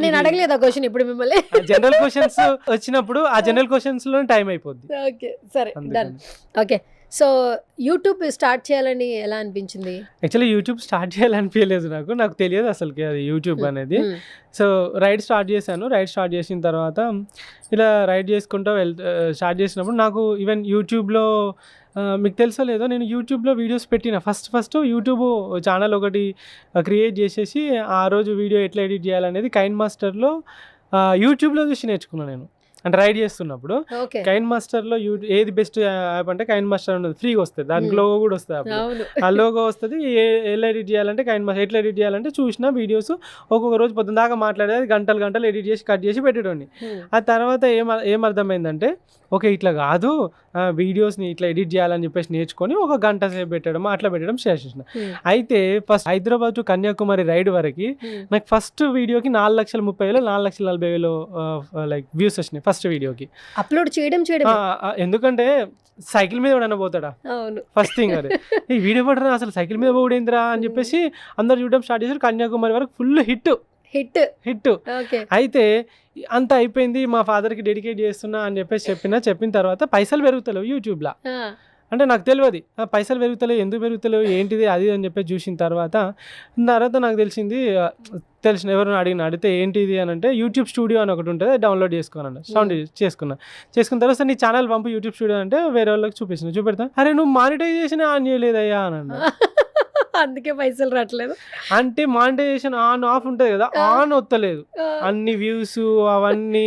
నేను అడగలేదు ఆ క్వశ్చన్ ఇప్పుడు మిమ్మల్ని. జనరల్ క్వశ్చన్స్ వచ్చినప్పుడు ఆ జనరల్ క్వశ్చన్స్ లో టైం అయిపోద్ది. ఓకే సరే done. Okay so YouTube start చేయాలని ఎలా అనిపించింది? యాక్చువల్లీ యూట్యూబ్ స్టార్ట్ చేయాలనిపించలేదు, నాకు తెలియదు అసలుకి అది యూట్యూబ్ అనేది. సో రైడ్ స్టార్ట్ చేశాను. రైడ్ స్టార్ట్ చేసిన తర్వాత ఇలా రైడ్ చేసుకుంటూ స్టార్ట్ చేసినప్పుడు నాకు ఈవెన్ యూట్యూబ్లో మీకు తెలుసో లేదో నేను యూట్యూబ్లో వీడియోస్ పెట్టిన ఫస్ట్ యూట్యూబ్ ఛానల్ ఒకటి క్రియేట్ చేసేసి ఆ రోజు వీడియో ఎట్లా ఎడిట్ చేయాలనేది కైన్ మాస్టర్లో యూట్యూబ్లో చూసి నేర్చుకున్నాను నేను. అంటే రైడ్ చేస్తున్నప్పుడు కైన్ మాస్టర్లో ఏది బెస్ట్ యాప్ అంటే కైన్ మాస్టర్ ఉన్నది, ఫ్రీగా వస్తుంది, దానికి లోగో కూడా వస్తుంది. ఆ లోగో వస్తుంది, ఎలా ఎడిట్ చేయాలంటే కైన్ మాస్టర్ ఎట్లా ఎడిట్ చేయాలంటే చూసిన వీడియోస్ ఒక్కొక్క రోజు పొద్దున దాకా మాట్లాడేది గంటలు ఎడిట్ చేసి కట్ చేసి పెట్టేటోండి. ఆ తర్వాత ఏమర్థమైందంటే ఓకే ఇట్లా కాదు, వీడియోస్ని ఇట్లా ఎడిట్ చేయాలని చెప్పేసి నేర్చుకొని ఒక గంట సేపు పెట్టడం అట్లా పెట్టడం స్టార్ట్ చేసిన. అయితే first Hyderabad to Kanyakumari ride వరకు నాకు ఫస్ట్ వీడియోకి 4,30,000 4,40,000 లైక్ వ్యూస్ వచ్చినాయి ఫస్ట్ వీడియోకి. అప్లోడ్ చేయడం ఎందుకంటే సైకిల్ మీద ఎవడన్నా పోతాడా ఫస్ట్ థింగ్, అది ఈ వీడియో పడరా అసలు సైకిల్ మీద పోడేంద్రా అని చెప్పేసి అందరు చూడడం స్టార్ట్ చేశారు. కన్యాకుమారి వరకు ఫుల్ హిట్. అయితే అంత అయిపోయింది, మా ఫాదర్కి డెడికేట్ చేస్తున్నా అని చెప్పేసి చెప్పిన తర్వాత పైసలు పెరుగుతలేవు యూట్యూబ్లో. అంటే నాకు తెలియదు పైసలు పెరుగుతలేవు, ఎందుకు పెరుగుతలేవు, ఏంటిది అది అని చెప్పేసి చూసిన తర్వాత నాకు తెలిసిన ఎవరైనా అడిగితే ఏంటిది అని అంటే యూట్యూబ్ స్టూడియో అని ఒకటి ఉంటుంది, డౌన్లోడ్ చేసుకున్న తర్వాత నీ ఛానల్ పంపు యూట్యూబ్ స్టూడియో అంటే వేరే వాళ్ళకి చూపెడతా. అరే నువ్వు మానిటైజేషన్ ఆన్ చేయలేదయ్యా అని అన్నా. అందుకే పైసలు రావట్లేదు అంటే మానిటైజేషన్ ఆన్ ఆఫ్ ఉంటుంది కదా, ఆన్ వస్తలేదు, అన్ని వ్యూస్ అవన్నీ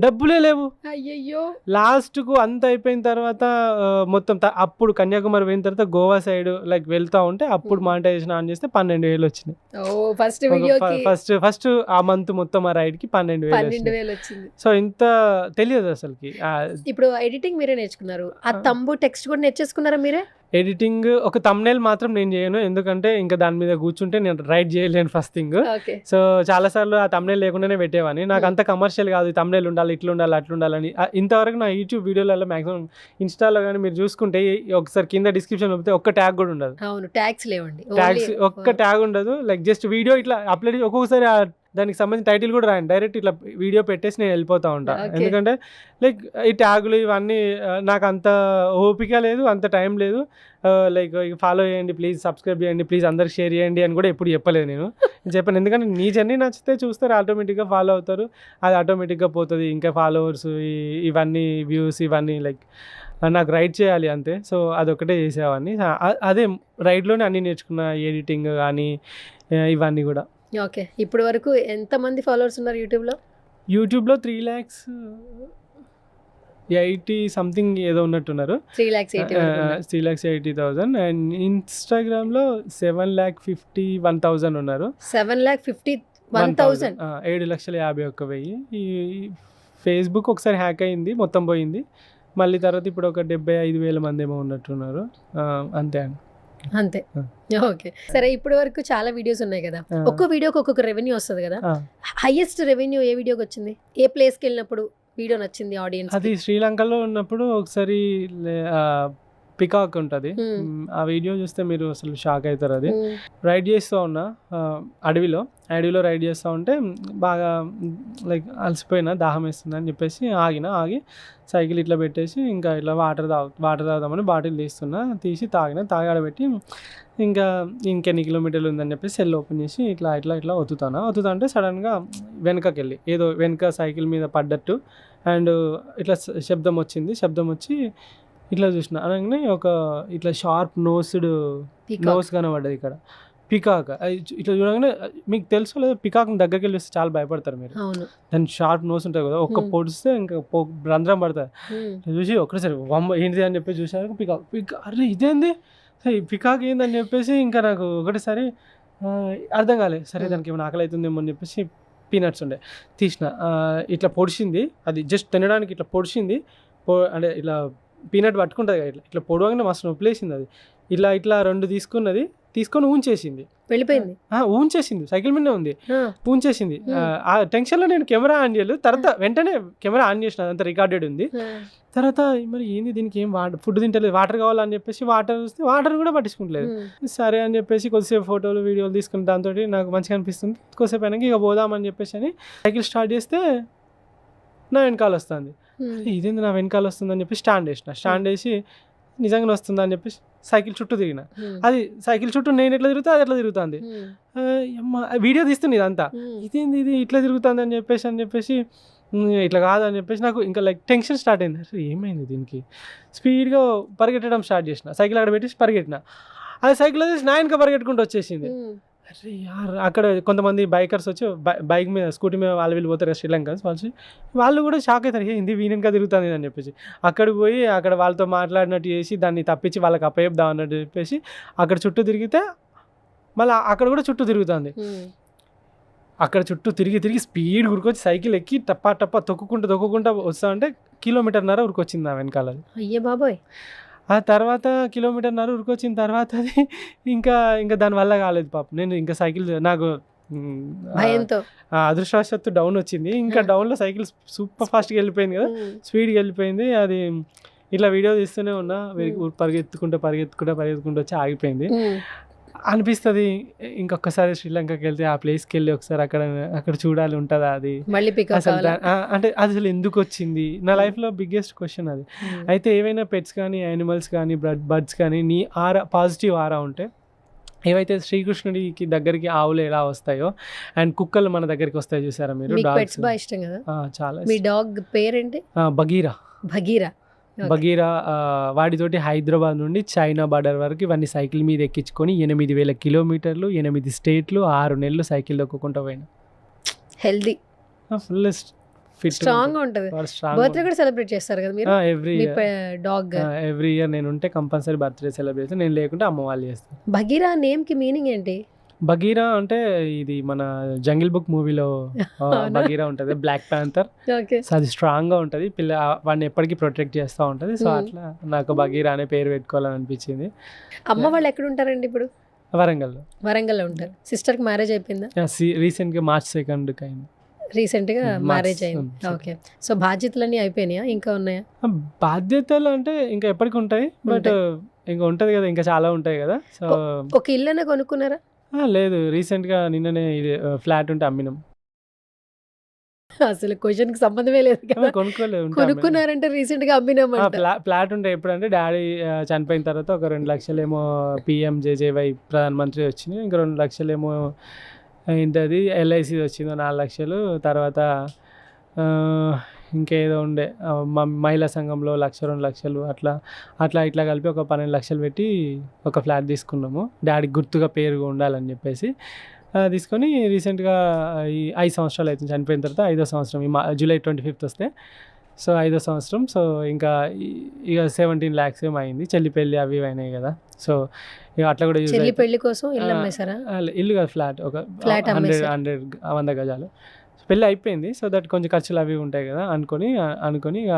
డబ్బులే లేవు. అయ్యయ్యో. లాస్ట్కు అంత అయిపోయిన తర్వాత మొత్తం అప్పుడు కన్యాకుమారి పోయిన తర్వాత గోవా సైడ్ లైక్ వెళ్తా ఉంటే అప్పుడు మానిటైజేషన్ ఆన్ చేస్తే 12,000 వచ్చినాయి. ఫస్ట్ ఆ మంత్ మొత్తం ఆ రైడ్కి 12,000 వచ్చింది. సో ఇంత తెలియదు అసలుకి. ఇప్పుడు ఎడిటింగ్ మీరే నేర్చుకున్నారు, ఆ తంబు టెక్స్ట్ కూడా నేర్చేసుకున్నారా మీరే? ఎడిటింగ్ ఒక thumbnail మాత్రం నేను చేయను, ఎందుకంటే ఇంకా దాని మీద కూర్చుంటే నేను రైట్ చేయలేను ఫస్ట్ థింగ్. సో చాలాసార్లు ఆ thumbnail లేకుండానే పెట్టేవాడిని. నాకు అంత కమర్షియల్ కాదు, thumbnail ఉండాలి, ఇట్లా ఉండాలి, అట్లా ఉండాలని. ఇంతవరకు నా యూట్యూబ్ వీడియోలలో మాక్సిమం ఇన్స్టాలో కానీ మీరు చూసుకుంటే ఒకసారి కింద డిస్క్రిప్షన్ చెప్తే ఒక్క ట్యాగ్ కూడా ఉండదు. ట్యాగ్స్ లేవండి, ఒక్క ట్యాగ్ ఉండదు. లైక్ జస్ట్ వీడియో ఇట్లా అప్లోడ్, ఒక్కొక్కసారి దానికి సంబంధించిన టైటిల్ కూడా రాయండి, డైరెక్ట్ ఇట్లా వీడియో పెట్టేసి నేను వెళ్ళిపోతూ ఉంటాను. ఎందుకంటే లైక్ ఈ ట్యాగులు ఇవన్నీ నాకు అంత ఓపిక లేదు, అంత టైం లేదు. లైక్ ఫాలో చేయండి ప్లీజ్, సబ్స్క్రైబ్ చేయండి ప్లీజ్, అందరికి షేర్ చేయండి అని కూడా ఎప్పుడు చెప్పలేదు నేను చెప్పాను. ఎందుకంటే నీ జర్నీ నచ్చితే చూస్తారు, ఆటోమేటిక్గా ఫాలో అవుతారు, అది ఆటోమేటిక్గా పోతుంది. ఇంకా ఫాలోవర్స్ ఇవన్నీ వ్యూస్ ఇవన్నీ లైక్ నాకు రైడ్ చేయాలి అంతే. సో అదొకటే చేసేవాడిని. అదే రైడ్లోనే అన్నీ నేర్చుకున్న, ఎడిటింగ్ కానీ ఇవన్నీ కూడా. ఓకే, ఇప్పటి వరకు ఎంతమంది ఫాలోవర్స్ ఉన్నారు యూట్యూబ్లో? 3,80,000 సంథింగ్ ఏదో ఉన్నట్టున్నారు, 3,80,000. అండ్ ఇన్స్టాగ్రామ్లో 7,51,000 ఉన్నారు. 7,51,000. 7,51,000. ఈ ఫేస్బుక్ ఒకసారి హ్యాక్ అయింది, మొత్తం పోయింది. మళ్ళీ తర్వాత ఇప్పుడు ఒక 75,000 మంది ఏమో ఉన్నట్టున్నారు. అంతే అండి. అంతే. ఓకే. సరే ఇప్పటి వరకు చాలా వీడియోస్ ఉన్నాయి కదా, ఒక్కో వీడియోకి ఒక్కొక్క రెవెన్యూ వస్తుంది కదా, హైయెస్ట్ రెవెన్యూ ఏ వీడియోకి వచ్చింది? ఏ ప్లేస్కి వెళ్ళినప్పుడు వీడియో నచ్చింది ఆడియన్స్? అది శ్రీలంకలో ఉన్నప్పుడు ఒకసారి పికాక్ ఉంటుంది, ఆ వీడియో చూస్తే మీరు అసలు షాక్ అవుతారు. అది రైడ్ చేస్తూ ఉన్నా అడవిలో రైడ్ చేస్తూ ఉంటే బాగా అలసిపోయినా, దాహం వేస్తుంది అని చెప్పేసి ఆగి సైకిల్ ఇట్లా పెట్టేసి ఇంకా ఇట్లా వాటర్ తాగుదామని బాటిల్ తీసి తాగాడబెట్టి ఇంకా ఇంకెన్ని కిలోమీటర్లు ఉందని చెప్పేసి సెల్ ఓపెన్ చేసి ఇట్లా ఒత్తుతా అంటే సడన్గా వెనకకెళ్ళి ఏదో వెనక సైకిల్ మీద పడ్డట్టు అండ్ ఇట్లా శబ్దం వచ్చి ఇట్లా చూసిన అనగానే ఒక ఇట్లా షార్ప్ నోస్ కనబడ్డది ఇక్కడ. పికాక్ ఇట్లా చూడగానే మీకు తెలుసు లేదా, పికాక్ దగ్గరికి వెళ్ళి వస్తే చాలా భయపడతారు మీరు. దాని షార్ప్ నోస్ ఉంటుంది కదా, ఒక్క పొడిస్తే ఇంకా రంధ్రం పడుతుంది. చూసి ఒకసారి ఏంటిది అని చెప్పి చూసారు, పికాక్ అరే ఇదేంది పికాక్ ఏందని చెప్పేసి ఇంకా నాకు ఒకటేసారి అర్థం కాలేదు. సరే దానికి ఏమైనా ఆకలి అవుతుందేమో అని చెప్పేసి పీనట్స్ ఉండే తీసిన, ఇట్లా పొడిచింది, అది జస్ట్ తినడానికి ఇట్లా పొడిచింది, అంటే ఇట్లా పీనట్ పట్టుకుంటుంది కదా, ఇట్లా పొడవగానే మస్తు నొప్పిలేసింది. అది ఇట్లా 2 తీసుకొని ఊంచేసింది, వెళ్ళిపోయింది. ఊంచేసింది, సైకిల్ మీదనే ఉంది, ఊంచేసింది. ఆ టెన్షన్లో నేను కెమెరా ఆన్ చేయలేదు, తర్వాత వెంటనే కెమెరా ఆన్ చేసిన, అదంతా రికార్డెడ్ ఉంది. తర్వాత మరి ఏంది దీనికి ఏం ఫుడ్ తింటలేదు, వాటర్ కావాలని చెప్పేసి వాటర్ చూస్తే వాటర్ కూడా పట్టించుకుంటలేదు. సరే అని చెప్పేసి కొద్దిసేపు ఫోటోలు వీడియోలు తీసుకుని దాంతో నాకు మంచిగా అనిపిస్తుంది, కొద్దిసేపు అయినాక ఇక పోదామని చెప్పేసి అని సైకిల్ స్టార్ట్ చేస్తే నా వెనకాల వస్తుంది. ఇదేంది నా వెనకాల వస్తుందని చెప్పి స్టాండ్ వేసి నిజంగానే వస్తుందా అని చెప్పేసి సైకిల్ చుట్టూ తిరిగిన. అది సైకిల్ చుట్టూ నేను ఎట్లా తిరుగుతా అది ఎట్లా తిరుగుతుంది, వీడియో తీస్తుంది ఇదంతా, ఇదేంది ఇది ఇట్లా తిరుగుతుంది అని చెప్పేసి ఇట్లా కాదని చెప్పేసి నాకు ఇంకా టెన్షన్ స్టార్ట్ అయింది. అసలు ఏమైంది దీనికి, స్పీడ్గా పరిగెట్టడం స్టార్ట్ చేసిన, సైకిల్ అక్కడ పెట్టేసి పరిగెట్టిన. అది సైకిల్ వచ్చేసి నా వెనక పరిగెట్టుకుంటూ వచ్చేసింది. అరే యార్, అక్కడ కొంతమంది బైకర్స్ వచ్చి బైక్ మీద స్కూటీ మీద వీళ్ళు పోతారు శ్రీలంకన్స్, వాళ్ళు కూడా షాక్ అవుతారు, ఏంది వీనెనక తిరుగుతుంది అని చెప్పేసి. అక్కడికి పోయి అక్కడ వాళ్ళతో మాట్లాడినట్టు చేసి దాన్ని తప్పించి వాళ్ళకి అప్పచెప్దాం అన్నట్టు చెప్పేసి అక్కడ చుట్టూ తిరిగితే మళ్ళీ అక్కడ కూడా చుట్టూ తిరుగుతుంది. అక్కడ చుట్టూ తిరిగి స్పీడ్ ఉరికొచ్చి సైకిల్ ఎక్కి టప్పా తొక్కుకుంటూ వస్తా అంటే 1.5 కిలోమీటర్ ఉరికొచ్చింది నా వెనకాల. అయ్యే బాబోయ్. ఆ తర్వాత 1.5 కిలోమీటర్ ఉరికొచ్చిన తర్వాత అది ఇంకా దానివల్ల కాలేదు పాపం. నేను ఇంకా సైకిల్ నాకు అదృష్టవశాత్తు డౌన్ వచ్చింది, ఇంకా డౌన్లో సైకిల్ సూపర్ ఫాస్ట్గా వెళ్ళిపోయింది కదా, స్పీడ్గా వెళ్ళిపోయింది. అది ఇట్లా వీడియో తీస్తూనే ఉన్నా, పరిగెత్తుకుంటూ వచ్చి ఆగిపోయింది. అనిపిస్తుంది ఇంకొకసారి శ్రీలంకకి వెళ్తే ఆ ప్లేస్కి వెళ్ళి ఒకసారి అక్కడ చూడాలి, ఉంటుందా అది అసలు అంటే అది అసలు ఎందుకు వచ్చింది, నా లైఫ్లో బిగ్గెస్ట్ క్వశ్చన్ అది. అయితే ఏవైనా పెట్స్ కానీ యానిమల్స్ కానీ బర్డ్స్ కానీ నీ పాజిటివ్ ఆరా ఉంటే, ఏవైతే శ్రీకృష్ణుడికి దగ్గరికి ఆవులు ఎలా వస్తాయో అండ్ కుక్కలు మన దగ్గరికి వస్తాయి చూసారా మీరు, డాగ్స్ బాగా ఇష్టం కదా చాలా. మీ డాగ్ పేరేంటి? బగీరా. వాడితోటి హైదరాబాద్ నుండి చైనా బార్డర్ వరకు ఇవన్నీ సైకిల్ మీద ఎక్కించుకొని 8,000 కిలోమీటర్లు 8 స్టేట్లు 6 నెలలు సైకిల్ దొక్కుకుంటూ పోయినా. హెల్దీ, ఫుల్ ఫిట్, స్ట్రాంగ్ ఉంటుంది. బర్త్డే కూడా సెలబ్రేట్ చేస్తారు కదా మీరు? ఎవ్రీ ఇయర్ నేను ఉంటే కంపల్సరీ బర్త్డే సెలబ్రేషన్, నేను లేకుంటే అమ్మ వాళ్ళు చేస్తారు. బగీరా నేమ్ కి మీనింగ్ ఏంటి? బగీరా అంటే ఇది మన జంగిల్ బుక్ మూవీలో బగీరా ఉంటుంది, బ్లాక్ ప్యాంథర్. సో అది స్ట్రాంగ్గా ఉంటుంది, వాడిని ఎప్పటికీ ప్రొటెక్ట్ చేస్తూ ఉంటుంది. సో అట్లా నాకు బగీరా అనే పేరు పెట్టుకోవాలని అనిపించింది. అమ్మ వాళ్ళు ఎక్కడ ఉంటారండి ఇప్పుడు? వరంగల్లో ఉంటారు. సిస్టర్కి మ్యారేజ్ అయిపోయిందా? రీసెంట్గా March 2కి అయింది. రీసెంట్గా మ్యారేజ్ అయింది. ఓకే. సో బాధ్యతలన్నీ అయిపోయినాయా, ఇంకా ఉన్నాయా? బాధ్యతలు అంటే ఇంకా ఎప్పటికి ఉంటాయి, బట్ ఇంకా ఉంటుంది కదా, ఇంకా చాలా ఉంటాయి కదా. సో ఒక ఇల్లు కొనుక్కున్నారా? లేదు, రీసెంట్గా నిన్ననే ఇది ఫ్లాట్ ఉంటే అమ్మినాం. అసలు క్వశ్చన్ కి సంబంధమే లేదు కదా, కొనుక్కున్నారంటే రీసెంట్ గా అమ్మినాం. ఫ్లాట్ ఉంటే ఎప్పుడంటే డాడీ చనిపోయిన తర్వాత ఒక 2 లక్షలు ఏమో PMJJY ప్రధానమంత్రి వచ్చింది, ఇంకా 2 లక్షలు ఏమో ఏంటది LIC వచ్చింది 4 లక్షలు, తర్వాత ఇంకేదో ఉండే మహిళా సంఘంలో 1-2 లక్షలు అట్లా కలిపి ఒక 12 లక్షలు పెట్టి ఒక ఫ్లాట్ తీసుకున్నాము. డాడీకి గుర్తుగా పేరు ఉండాలని చెప్పేసి తీసుకొని రీసెంట్గా ఈ 5 సంవత్సరాలు అవుతుంది, చనిపోయిన తర్వాత 5వ సంవత్సరం, ఈ July 25th వస్తే. సో 5వ సంవత్సరం. సో ఇంకా ఇక 17 lakhs ఏమో అయింది. చెల్లి పెళ్ళి అవి అయినాయి కదా, సో ఇక అట్లా కూడా చెల్లి పెళ్లి కోసం ఇల్లు కాదు, ఫ్లాట్, ఒక 100 గజాలు. పెళ్ళి అయిపోయింది, సో దట్ కొంచెం ఖర్చులు అవి ఉంటాయి కదా అనుకొని ఇక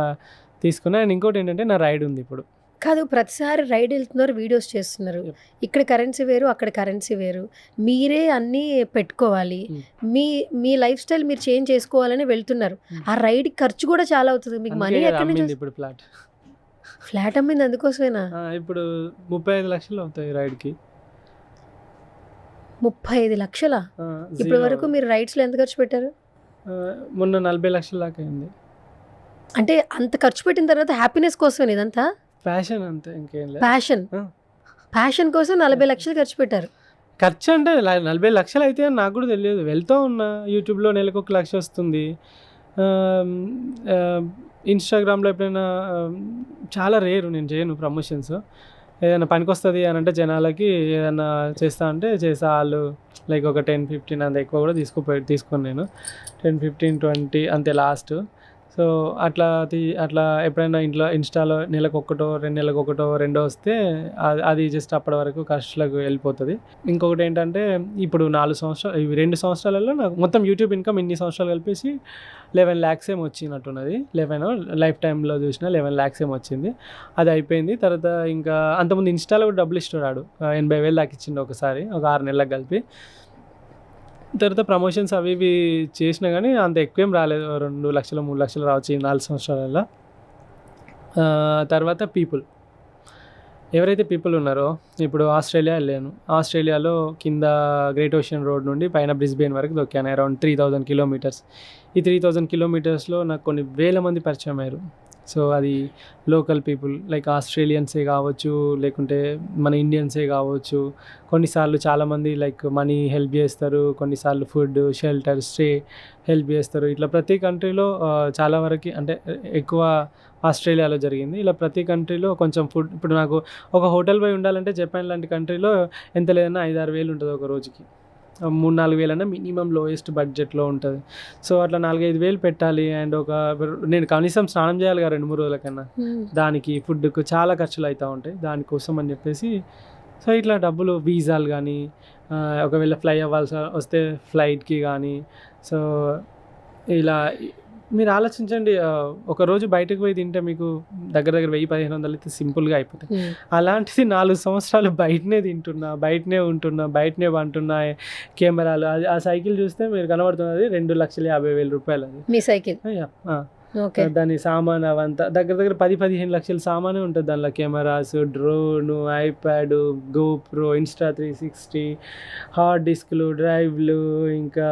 తీసుకున్నా. అండ్ ఇంకోటి ఏంటంటే నా రైడ్ ఉంది ఇప్పుడు. కాదు, ప్రతిసారి రైడ్ వెళ్తున్నారు, వీడియోస్ చేస్తున్నారు. ఇక్కడ కరెన్సీ వేరు, అక్కడ కరెన్సీ వేరు. మీరే అన్నీ పెట్టుకోవాలి. మీ లైఫ్ స్టైల్ మీరు చేంజ్ చేసుకోవాలని వెళ్తున్నారు. ఆ రైడ్ ఖర్చు కూడా చాలా అవుతుంది. మీకు మనీ ఎక్కడి నుంచి? ఇప్పుడు ఫ్లాట్ అమ్మింది అందుకోసమేనా? ఇప్పుడు 35 లక్షలు అవుతాయి రైడ్కి. 35 లక్షలా? ఇప్పటి వరకు మీరు రైడ్స్లో ఎంత ఖర్చు పెట్టారు? మొన్న 40 లక్షల దాకా అయింది. అంటే అంత ఖర్చు పెట్టిన తర్వాత హ్యాపీనెస్ కోసం ఇదంతా? ప్యాషన్ అంతే, ఇంకేం లేదు. ప్యాషన్ కోసం 40 లక్షలు ఖర్చు పెట్టారు. ఖర్చు అంటే 40 లక్షలు అయితే అని నాకు కూడా తెలియదు. వెళ్తూ ఉన్నా, యూట్యూబ్లో నెలకు 1 లక్ష వస్తుంది. ఇన్స్టాగ్రామ్లో ఎప్పుడైనా చాలా రేరు, నేను చేయను ప్రమోషన్స్. ఏదైనా పనికి వస్తుంది అని అంటే జనాలకి ఏదైనా చేస్తా అంటే చేసా. వాళ్ళు లైక్ ఒక 10-15 అంత ఎక్కువ కూడా తీసుకోను నేను. 10-15, 20 అంతే లాస్ట్. సో అట్లా ఎప్పుడైనా ఇన్స్టాలో నెలకు 1, 2 నెలలకు 1, 2 వస్తే అది జస్ట్ అప్పటి వరకు ఖర్చులకు వెళ్ళిపోతుంది. ఇంకొకటి ఏంటంటే ఇప్పుడు 4 సంవత్సరాలు, ఇవి 2 సంవత్సరాలలో నాకు మొత్తం యూట్యూబ్ ఇన్కమ్ ఇన్ని సంవత్సరాలు కలిపేసి 11 lakhs ఏమో వచ్చినట్టున్నది. 11 లైఫ్ టైంలో చూసిన 11 lakhs ఏమో వచ్చింది. అది అయిపోయింది. తర్వాత ఇంకా అంతకుముందు ఇన్స్టాలో కూడా డబ్బులు ఇస్తున్నాడు. 80,000 దాకా ఇచ్చిండు ఒకసారి, ఒక 6 నెలలకు కలిపి. తర్వాత ప్రమోషన్స్ అవి ఇవి చేసినా కానీ అంత ఎక్కువేం రాలేదు. 2 లక్షలు 3 లక్షలు రావచ్చు ఈ 4 సంవత్సరాలలో. తర్వాత ఎవరైతే పీపుల్ ఉన్నారో, ఇప్పుడు ఆస్ట్రేలియా వెళ్ళాను. ఆస్ట్రేలియాలో కింద గ్రేట్ ఓషన్ రోడ్ నుండి పైన బ్రిస్బేన్ వరకు దొక్కాను. Around 3000 kilometers. ఈ 3000 kilometersలో నాకు కొన్ని వేల మంది పరిచయం అయ్యారు. సో అది లోకల్ పీపుల్ లైక్ ఆస్ట్రేలియన్సే కావచ్చు, లేకుంటే మన ఇండియన్సే కావచ్చు. కొన్నిసార్లు చాలామంది లైక్ మనీ హెల్ప్ చేస్తారు, కొన్నిసార్లు ఫుడ్, షెల్టర్, స్టే హెల్ప్ చేస్తారు. ఇట్లా ప్రతి కంట్రీలో చాలా వరకు, అంటే ఎక్కువ ఆస్ట్రేలియాలో జరిగింది. ఇలా ప్రతి కంట్రీలో కొంచెం ఫుడ్. ఇప్పుడు నాకు ఒక హోటల్ పోయి ఉండాలంటే జపాన్ లాంటి కంట్రీలో ఎంత లేదన్నా 5-6 వేలు ఉంటుంది ఒక రోజుకి. 3-4 వేలన్నా మినిమం లోయెస్ట్ బడ్జెట్లో ఉంటుంది. సో అట్లా 4-5 వేలు పెట్టాలి. అండ్ నేను కనీసం స్నానం చేయాలి కదా 2-3 రోజుల కన్నా. దానికి ఫుడ్కు చాలా ఖర్చులు అవుతూ ఉంటాయి. దానికోసం అని చెప్పేసి సో ఇట్లా డబ్బులు, వీసాలు కానీ, ఒకవేళ ఫ్లై అవ్వాల్సి వస్తే ఫ్లైట్కి కానీ. సో ఇలా మీరు ఆలోచించండి, ఒకరోజు బయటకు పోయి తింటే మీకు దగ్గర 1000-1500 అయితే సింపుల్గా అయిపోతాయి. అలాంటిది 4 సంవత్సరాలు బయటనే తింటున్నా, బయటనే ఉంటున్నా, బయటనే వంటున్నా. కెమెరాలు, ఆ సైకిల్ చూస్తే మీరు కనబడుతున్నది 2,50,000 రూపాయలు. అది మీ సైకిల్? దాని సామాన్ అవంతా దగ్గర 10-15 లక్షల సామానే ఉంటుంది దానిలో. Cameras, drone, iPad, GoPro, Insta 360, hard డిస్క్లు, డ్రైవ్లు, ఇంకా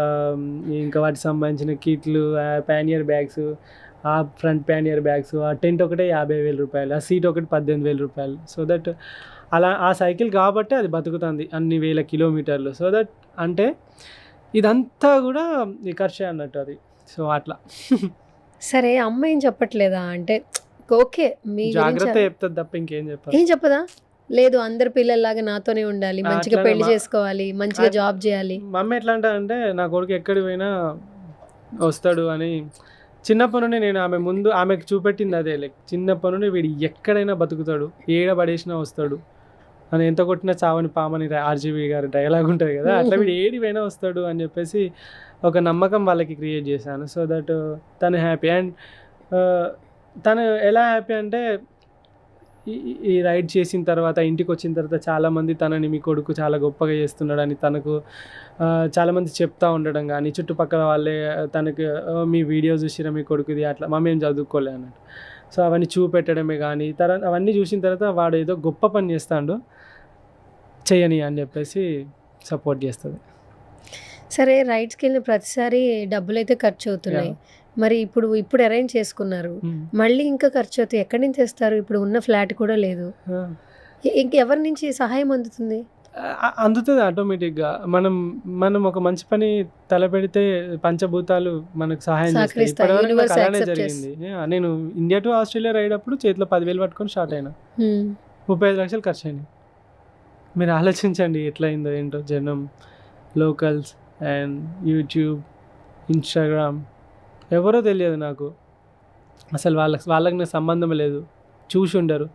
వాటికి సంబంధించిన కిట్లు, ప్యానియర్ బ్యాగ్స్, ఆ ఫ్రంట్ ప్యానియర్ బ్యాగ్స్, ఆ టెంట్ ఒకటే 50,000 రూపాయలు, ఆ సీట్ ఒకటి 18,000 రూపాయలు. సో దట్ అలా ఆ సైకిల్ కాబట్టి అది బతుకుతుంది అన్ని వేల కిలోమీటర్లు. సో దట్ అంటే ఇదంతా కూడా ఈ ఖర్చే అన్నట్టు అది. సో అట్లా. సరే, అమ్మ ఏం చెప్పట్లేదా? అంటే ఓకే మీ జాగ్రత్త చెప్తుంది తప్ప ఇంకేం చెప్పాలి? ఏం చెప్పదా? లేదు, అందరు పిల్లల్లాగా నాతోనే ఉండాలి, మంచిగా పెళ్లి చేసుకోవాలి, మంచిగా జాబ్ చేయాలి. మమ్మీ ఎట్లా అంటే నా కొడుకు ఎక్కడికి పోయినా వస్తాడు అని చిన్నప్పటి నుండి నేను ఆమెకు చూపెట్టింది అదే. లైక్ చిన్నప్పటి నుండి వీడు ఎక్కడైనా బతుకుతాడు, ఏడ పడేసినా వస్తాడు అని, ఎంత కొట్టినా చావని పామని ఆర్జీవి గారి డైలాగ్ ఉంటుంది కదా, అట్లా వీడు ఏడిపోయినా వస్తాడు అని చెప్పేసి ఒక నమ్మకం వాళ్ళకి క్రియేట్ చేశాను. సో దట్ తను హ్యాపీ. అండ్ తను ఎలా హ్యాపీ అంటే ఈ రైడ్ చేసిన తర్వాత, ఇంటికి వచ్చిన తర్వాత చాలామంది తనని మీ కొడుకు చాలా గొప్పగా చేస్తున్నాడని తనకు చాలామంది చెప్తా ఉండడం కానీ, చుట్టుపక్కల వాళ్ళే తనకు మీ వీడియో చూసిరా మీ కొడుకుది, అట్లా మమ్మీ ఏం చదువుకోలే అన్నట్టు. సో అవన్నీ చూపెట్టడమే కానీ, తర్వాత అవన్నీ చూసిన తర్వాత వాడు ఏదో గొప్ప పని చేస్తాడు, చేయని అని చెప్పేసి సపోర్ట్ చేస్తుంది. సరే, రైడ్స్కి వెళ్ళిన ప్రతిసారి డబ్బులు అయితే ఖర్చు అవుతున్నాయి. మరి ఇప్పుడు అరేంజ్ చేసుకున్నారు, మళ్ళీ ఇంకా ఖర్చు అవుతాయి. ఎక్కడి నుంచి తెస్తారు? ఇప్పుడు ఉన్న ఫ్లాట్ కూడా లేదు. ఇంకెవరి నుంచి సహాయం అందుతుంది? అందుతుంది ఆటోమేటిక్గా. మనం ఒక మంచి పని తలపెడితే పంచభూతాలు మనకు సహాయం చేస్తాయి. అలానే జరిగింది. నేను ఇండియా టు ఆస్ట్రేలియా రైడ్ అప్పుడు చేతిలో 10,000 పట్టుకొని స్టార్ట్ అయినా. 35 లక్షలు ఖర్చు అయినాయి. మీరు ఆలోచించండి ఎట్లా అయిందో ఏంటో. జనం, లోకల్స్ అండ్ యూట్యూబ్, ఇన్స్టాగ్రామ్, ఎవరో తెలియదు నాకు అసలు. వాళ్ళకి నాకు సంబంధం లేదు, చూసి ఉండరు.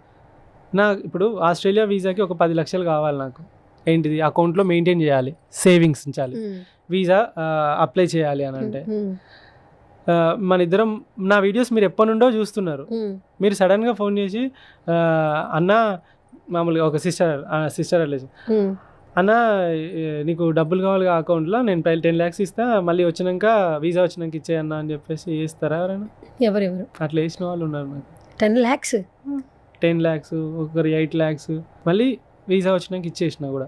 ఇప్పుడు ఆస్ట్రేలియా వీసాకి ఒక 10 లక్షలు కావాలి నాకు. ఏంటిది? అకౌంట్లో మెయింటైన్ చేయాలి, సేవింగ్స్ ఉంచాలి, వీసా అప్లై చేయాలి అని అంటే మన ఇద్దరం నా వీడియోస్ మీరు ఎప్పటి నుండో చూస్తున్నారు, మీరు సడన్గా ఫోన్ చేసి అన్న మామూలుగా ఒక సిస్టర్ రిలేషన్ అన్న నీకు డబ్బులు కావాలి అకౌంట్లో, నేను 10 lakhs ఇస్తా, మళ్ళీ వచ్చినాక వీసా వచ్చినాక ఇచ్చేయన్నా అని చెప్పేసి ఇస్తారా ఎవరైనా? ఎవరెవరు అట్లా వేసిన వాళ్ళు ఉన్నారు నాకు. 10 lakhs 10 lakhs, ఒకరు 8 lakhs, మళ్ళీ వీసా వచ్చినాక ఇచ్చేసిన కూడా.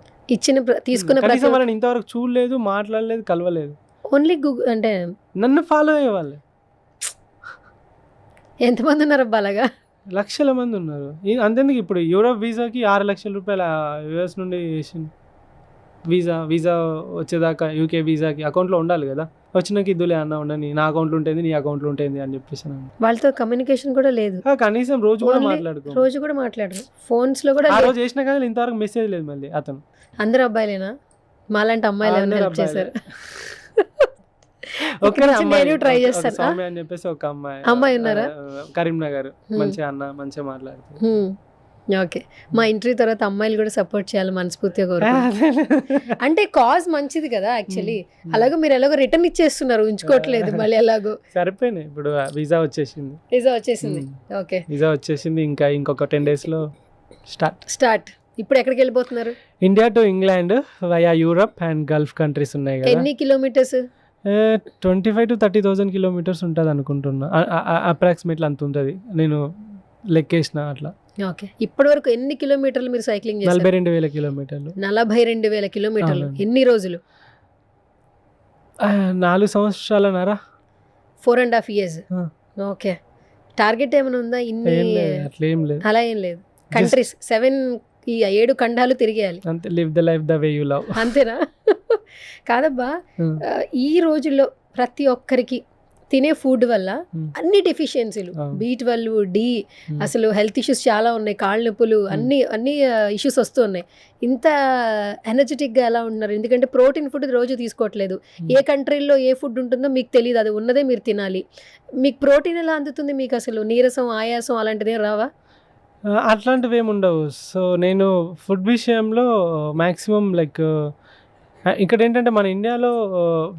తీసుకున్న కనీసం వాళ్ళని ఇంతవరకు చూడలేదు, మాట్లాడలేదు, కలవలేదు. ఓన్లీ గూగుల్ అంటే నన్ను ఫాలో అయ్యేవాళ్ళు ఎంతమంది ఉన్నారు అబ్బా అలాగా? లక్షల మంది ఉన్నారు. అంతేందుకు ఇప్పుడు యూరోప్ వీసాకి 6 లక్షల రూపాయలు యుఎస్ నుండి వేసింది. వీసా వచ్చేదాకా యూకే వీసాకి అకౌంట్లో ఉండాలి కదా, వచ్చినాక ఇద్దులే అన్న ఉండని, నా అకౌంట్లో ఉంటుంది నీ అకౌంట్లో ఉంటుంది అని చెప్పేసి. వాళ్ళతో కమ్యూనికేషన్ కూడా లేదు, కనీసం రోజు కూడా మాట్లాడరు, ఫోన్స్ లో కూడా. ఆ రోజు చేసినా కానీ ఇంతవరకు మెసేజ్ లేదు. మళ్ళీ అతను అందరు అబ్బాయిలేనా? మాలాంటి అమ్మాయిలు ఏమైనా హెల్ప్ చేశారు? ట్రై చేస్తాను సౌమ్య అని చెప్పేసి ఒక అమ్మాయి ఉన్నారా కరీంనగర్, మంచిగా అన్న మంచిగా మాట్లాడుతుంది. ఓకే, మా ఇంటర్వ్యూ తర్వాత అమ్మాయిలు కూడా సపోర్ట్ చేయాలి మనస్ఫూర్తిగా కోరుకుంటున్నాను. అంటే కాజ్ మంచిది కదా యాక్చువల్లీ. అలాగే మీరు ఎలాగో రిటర్న్ ఇచ్చేస్తున్నారు, ఉంచుకోవట్లేదు మళ్ళీ ఎలాగో. సరిపోయినాయి, ఇప్పుడు వీసా వచ్చేసింది. ఓకే, వీసా వచ్చేసింది. ఇంకా ఇంకొక 10 days లో స్టార్ట్. ఇప్పుడు ఎక్కడికి వెళ్ళిపోతున్నారు? India to England via Europe and Gulf countries ఉన్నాయి కదా. ఎన్ని కిలోమీటర్స్? 25,000 to 30,000 kilometers ఉంటుంది అనుకుంటున్నా, అప్రాక్సిమేట్లీ అంత ఉంటుంది, నేను లెక్కేసిన అట్లా. ఓకే, ఇప్పటి వరకు ఎన్ని కిలోమీటర్లు మీరు సైక్లింగ్ చేశారు? 42,000 kilometers. 42,000 kilometers. ఎన్ని రోజులు? 4 సంవత్సరాలన్నారా? 4.5 years. ఓకే, టార్గెట్ ఏమైనా ఉందా? అట్లేం లేదు, అలా ఏం లేదు. కంట్రీస్ 7 ఖండాలు తిరిగేయాలి అంతే. Live the life the way you love. అంతేనా? కాదబ్బా, ఈ రోజుల్లో ప్రతి ఒక్కరికి తినే ఫుడ్ వల్ల అన్ని డెఫిషియన్సీలు, B12, D, అసలు హెల్త్ ఇష్యూస్ చాలా ఉన్నాయి, కాళ్ళ నొప్పులు, అన్ని ఇష్యూస్ వస్తూ ఉన్నాయి. ఇంత ఎనర్జెటిక్గా ఎలా ఉన్నారు? ఎందుకంటే ప్రోటీన్ ఫుడ్ రోజు తీసుకోవట్లేదు. ఏ కంట్రీల్లో ఏ ఫుడ్ ఉంటుందో మీకు తెలియదు, అది ఉన్నదే మీరు తినాలి. మీకు ప్రోటీన్ ఎలా అందుతుంది? మీకు అసలు నీరసం, ఆయాసం అలాంటిదే రావా? అట్లాంటివి ఏమి ఉండవు. సో నేను ఫుడ్ విషయంలో మ్యాక్సిమం లైక్ ఇక్కడ ఏంటంటే మన ఇండియాలో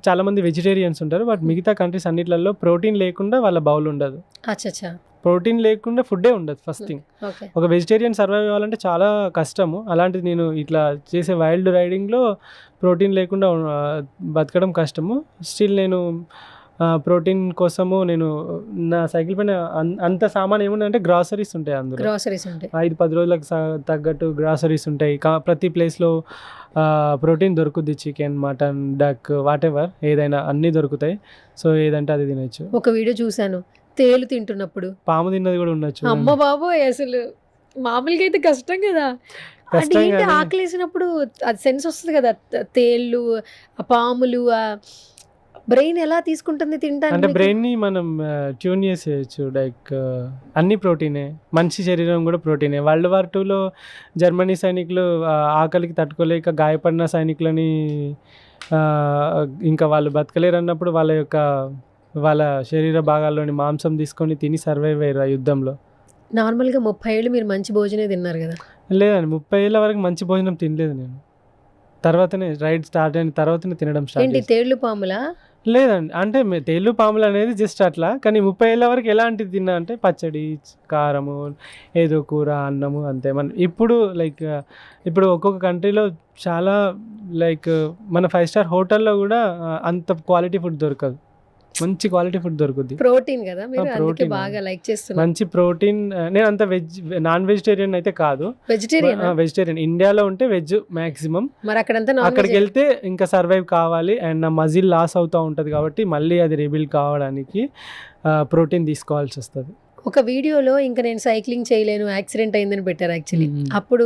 చాలామంది వెజిటేరియన్స్ ఉంటారు, బట్ మిగతా కంట్రీస్ అన్నిట్లలో ప్రోటీన్ లేకుండా వాళ్ళ బౌల్ ఉండదు. ప్రోటీన్ లేకుండా ఫుడ్డే ఉండదు ఫస్ట్ థింగ్. ఒక వెజిటేరియన్ సర్వైవ్ అవ్వాలంటే చాలా కష్టము. అలాంటిది నేను ఇట్లా చేసే వైల్డ్ రైడింగ్లో ప్రోటీన్ లేకుండా బతకడం కష్టము. స్టిల్ నేను ప్రోటీన్ కోసము నేను నా సైకిల్ పైన అంత సామాన్ ఏముందంటే గ్రాసరీస్ ఉంటాయి, అందులో 5-10 రోజులకు తగ్గట్టు గ్రాసరీస్ ఉంటాయి. ప్రతి ప్లేస్లో ప్రోటీన్ దొరుకుద్ది, chicken, mutton, duck, whatever ఏదైనా అన్నీ దొరుకుతాయి. సో ఏదంటే అది తినచ్చు. ఒక వీడియో చూసాను, తేలు తింటున్నప్పుడు పాము తిన్నది కూడా ఉండొచ్చు. అమ్మ బాబోయ్, అసలు మామూలుగా అయితే కష్టం కదా. ఆకలి వేసినప్పుడు అది సెన్స్ వస్తుంది కదా, తేళ్ళు, పాములు, బ్రెయిన్ ఎలా తీసుకుంటుంది తింటాను అంటే బ్రెయిన్ ని మనం ట్యూన్ చేసేయచ్చు. లైక్ అన్ని ప్రోటీనే, మనిషి శరీరం కూడా ప్రోటీనే. World War IIలో జర్మనీ సైనికులు ఆకలికి తట్టుకోలేక గాయపడిన సైనికులని ఇంకా వాళ్ళు బతకలేరు అన్నప్పుడు వాళ్ళ శరీర భాగాల్లోని మాంసం తీసుకొని తిని సర్వైవ్ అయ్యారు ఆ యుద్ధంలో. నార్మల్గా 30 ఏళ్ళు మీరు మంచి భోజనం తిన్నారు కదా? లేదండి, 30 ఏళ్ళ వరకు మంచి భోజనం తినలేదు నేను. తర్వాతనే రైడ్ స్టార్ట్ అయిన తర్వాతనే తినడం స్టార్ట్. తేళ్లు పాములా? లేదండి, అంటే తేళ్ళు పాములు అనేది జస్ట్ అట్లా. కానీ 30 ఏళ్ళ వరకు ఎలాంటిది తిన్నా అంటే పచ్చడి, కారము, ఏదో కూర, అన్నము, అంతే. ఇప్పుడు ఒక్కొక్క కంట్రీలో చాలా లైక్ మన 5 star హోటల్లో కూడా అంత క్వాలిటీ ఫుడ్ దొరకదు, మంచి క్వాలిటీ ఫుడ్ దొరుకుద్ది. ప్రోటీన్ కదా, మీరు అందుకే బాగా లైక్ చేస్తున్నారు. మంచి ప్రోటీన్. నేను అంత నాన్ వెజిటేరియన్ అయితే కాదు, వెజిటేరియన్. ఇండియాలో ఉంటే వెజ్ మాక్సిమం, మరి అక్కడికి వెళ్తే ఇంకా సర్వైవ్ కావాలి అండ్ నా మజిల్ లాస్ అవుతూ ఉంటుంది కాబట్టి మళ్ళీ అది రిబిల్డ్ కావడానికి ప్రోటీన్ తీసుకోవాల్సి వస్తుంది. ఒక వీడియోలో ఇంకా నేను సైక్లింగ్ చేయలేను, యాక్సిడెంట్ అయిందని పెట్టారు యాక్చువల్లీ. అప్పుడు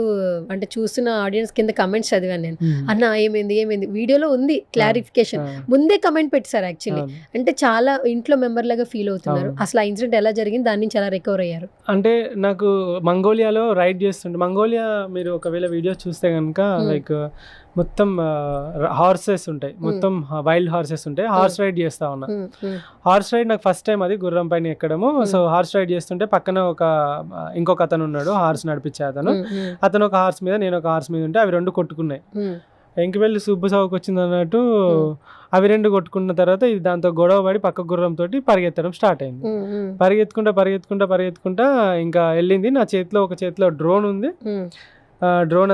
అంటే చూస్తున్న ఆడియన్స్ కింద కమెంట్స్ చదివాను నేను, అన్న ఏమైంది వీడియోలో ఉంది క్లారిఫికేషన్, ముందే కమెంట్ పెట్టారు యాక్చువల్లీ. అంటే చాలా ఇంట్లో మెంబర్ లాగా ఫీల్ అవుతున్నారు. అసలు ఆ ఇన్సిడెంట్ ఎలా జరిగింది, దాని నుంచి ఎలా రికవర్ అయ్యారు? అంటే నాకు మంగోలియాలో రైడ్ చేస్తుంటే, మంగోలియా మీరు ఒకవేళ వీడియో చూస్తే కనుక లైక్ మొత్తం హార్సెస్ ఉంటాయి, మొత్తం వైల్డ్ హార్సెస్ ఉంటాయి. హార్స్ రైడ్ చేస్తా ఉన్నా. హార్స్ రైడ్ నాకు ఫస్ట్ టైం, అది గుర్రం పైన ఎక్కడము. సో హార్స్ రైడ్ చేస్తుంటే పక్కన ఇంకొక అతను ఉన్నాడు, హార్స్ నడిపించే అతను ఒక హార్స్ మీద, నేను ఒక హార్స్ మీద ఉంటే అవి రెండు కొట్టుకున్నాయి. ఎంకిపల్లి సుబ్బు సాగుకు వచ్చింది అన్నట్టు అవి రెండు కొట్టుకున్న తర్వాత ఇది దాంతో గొడవ పడి పక్క గుర్రంతో పరిగెత్తడం స్టార్ట్ అయింది. పరిగెత్తుకుంటా ఇంకా వెళ్ళింది. నా ఒక చేతిలో డ్రోన్ ఉంది, డ్రోన్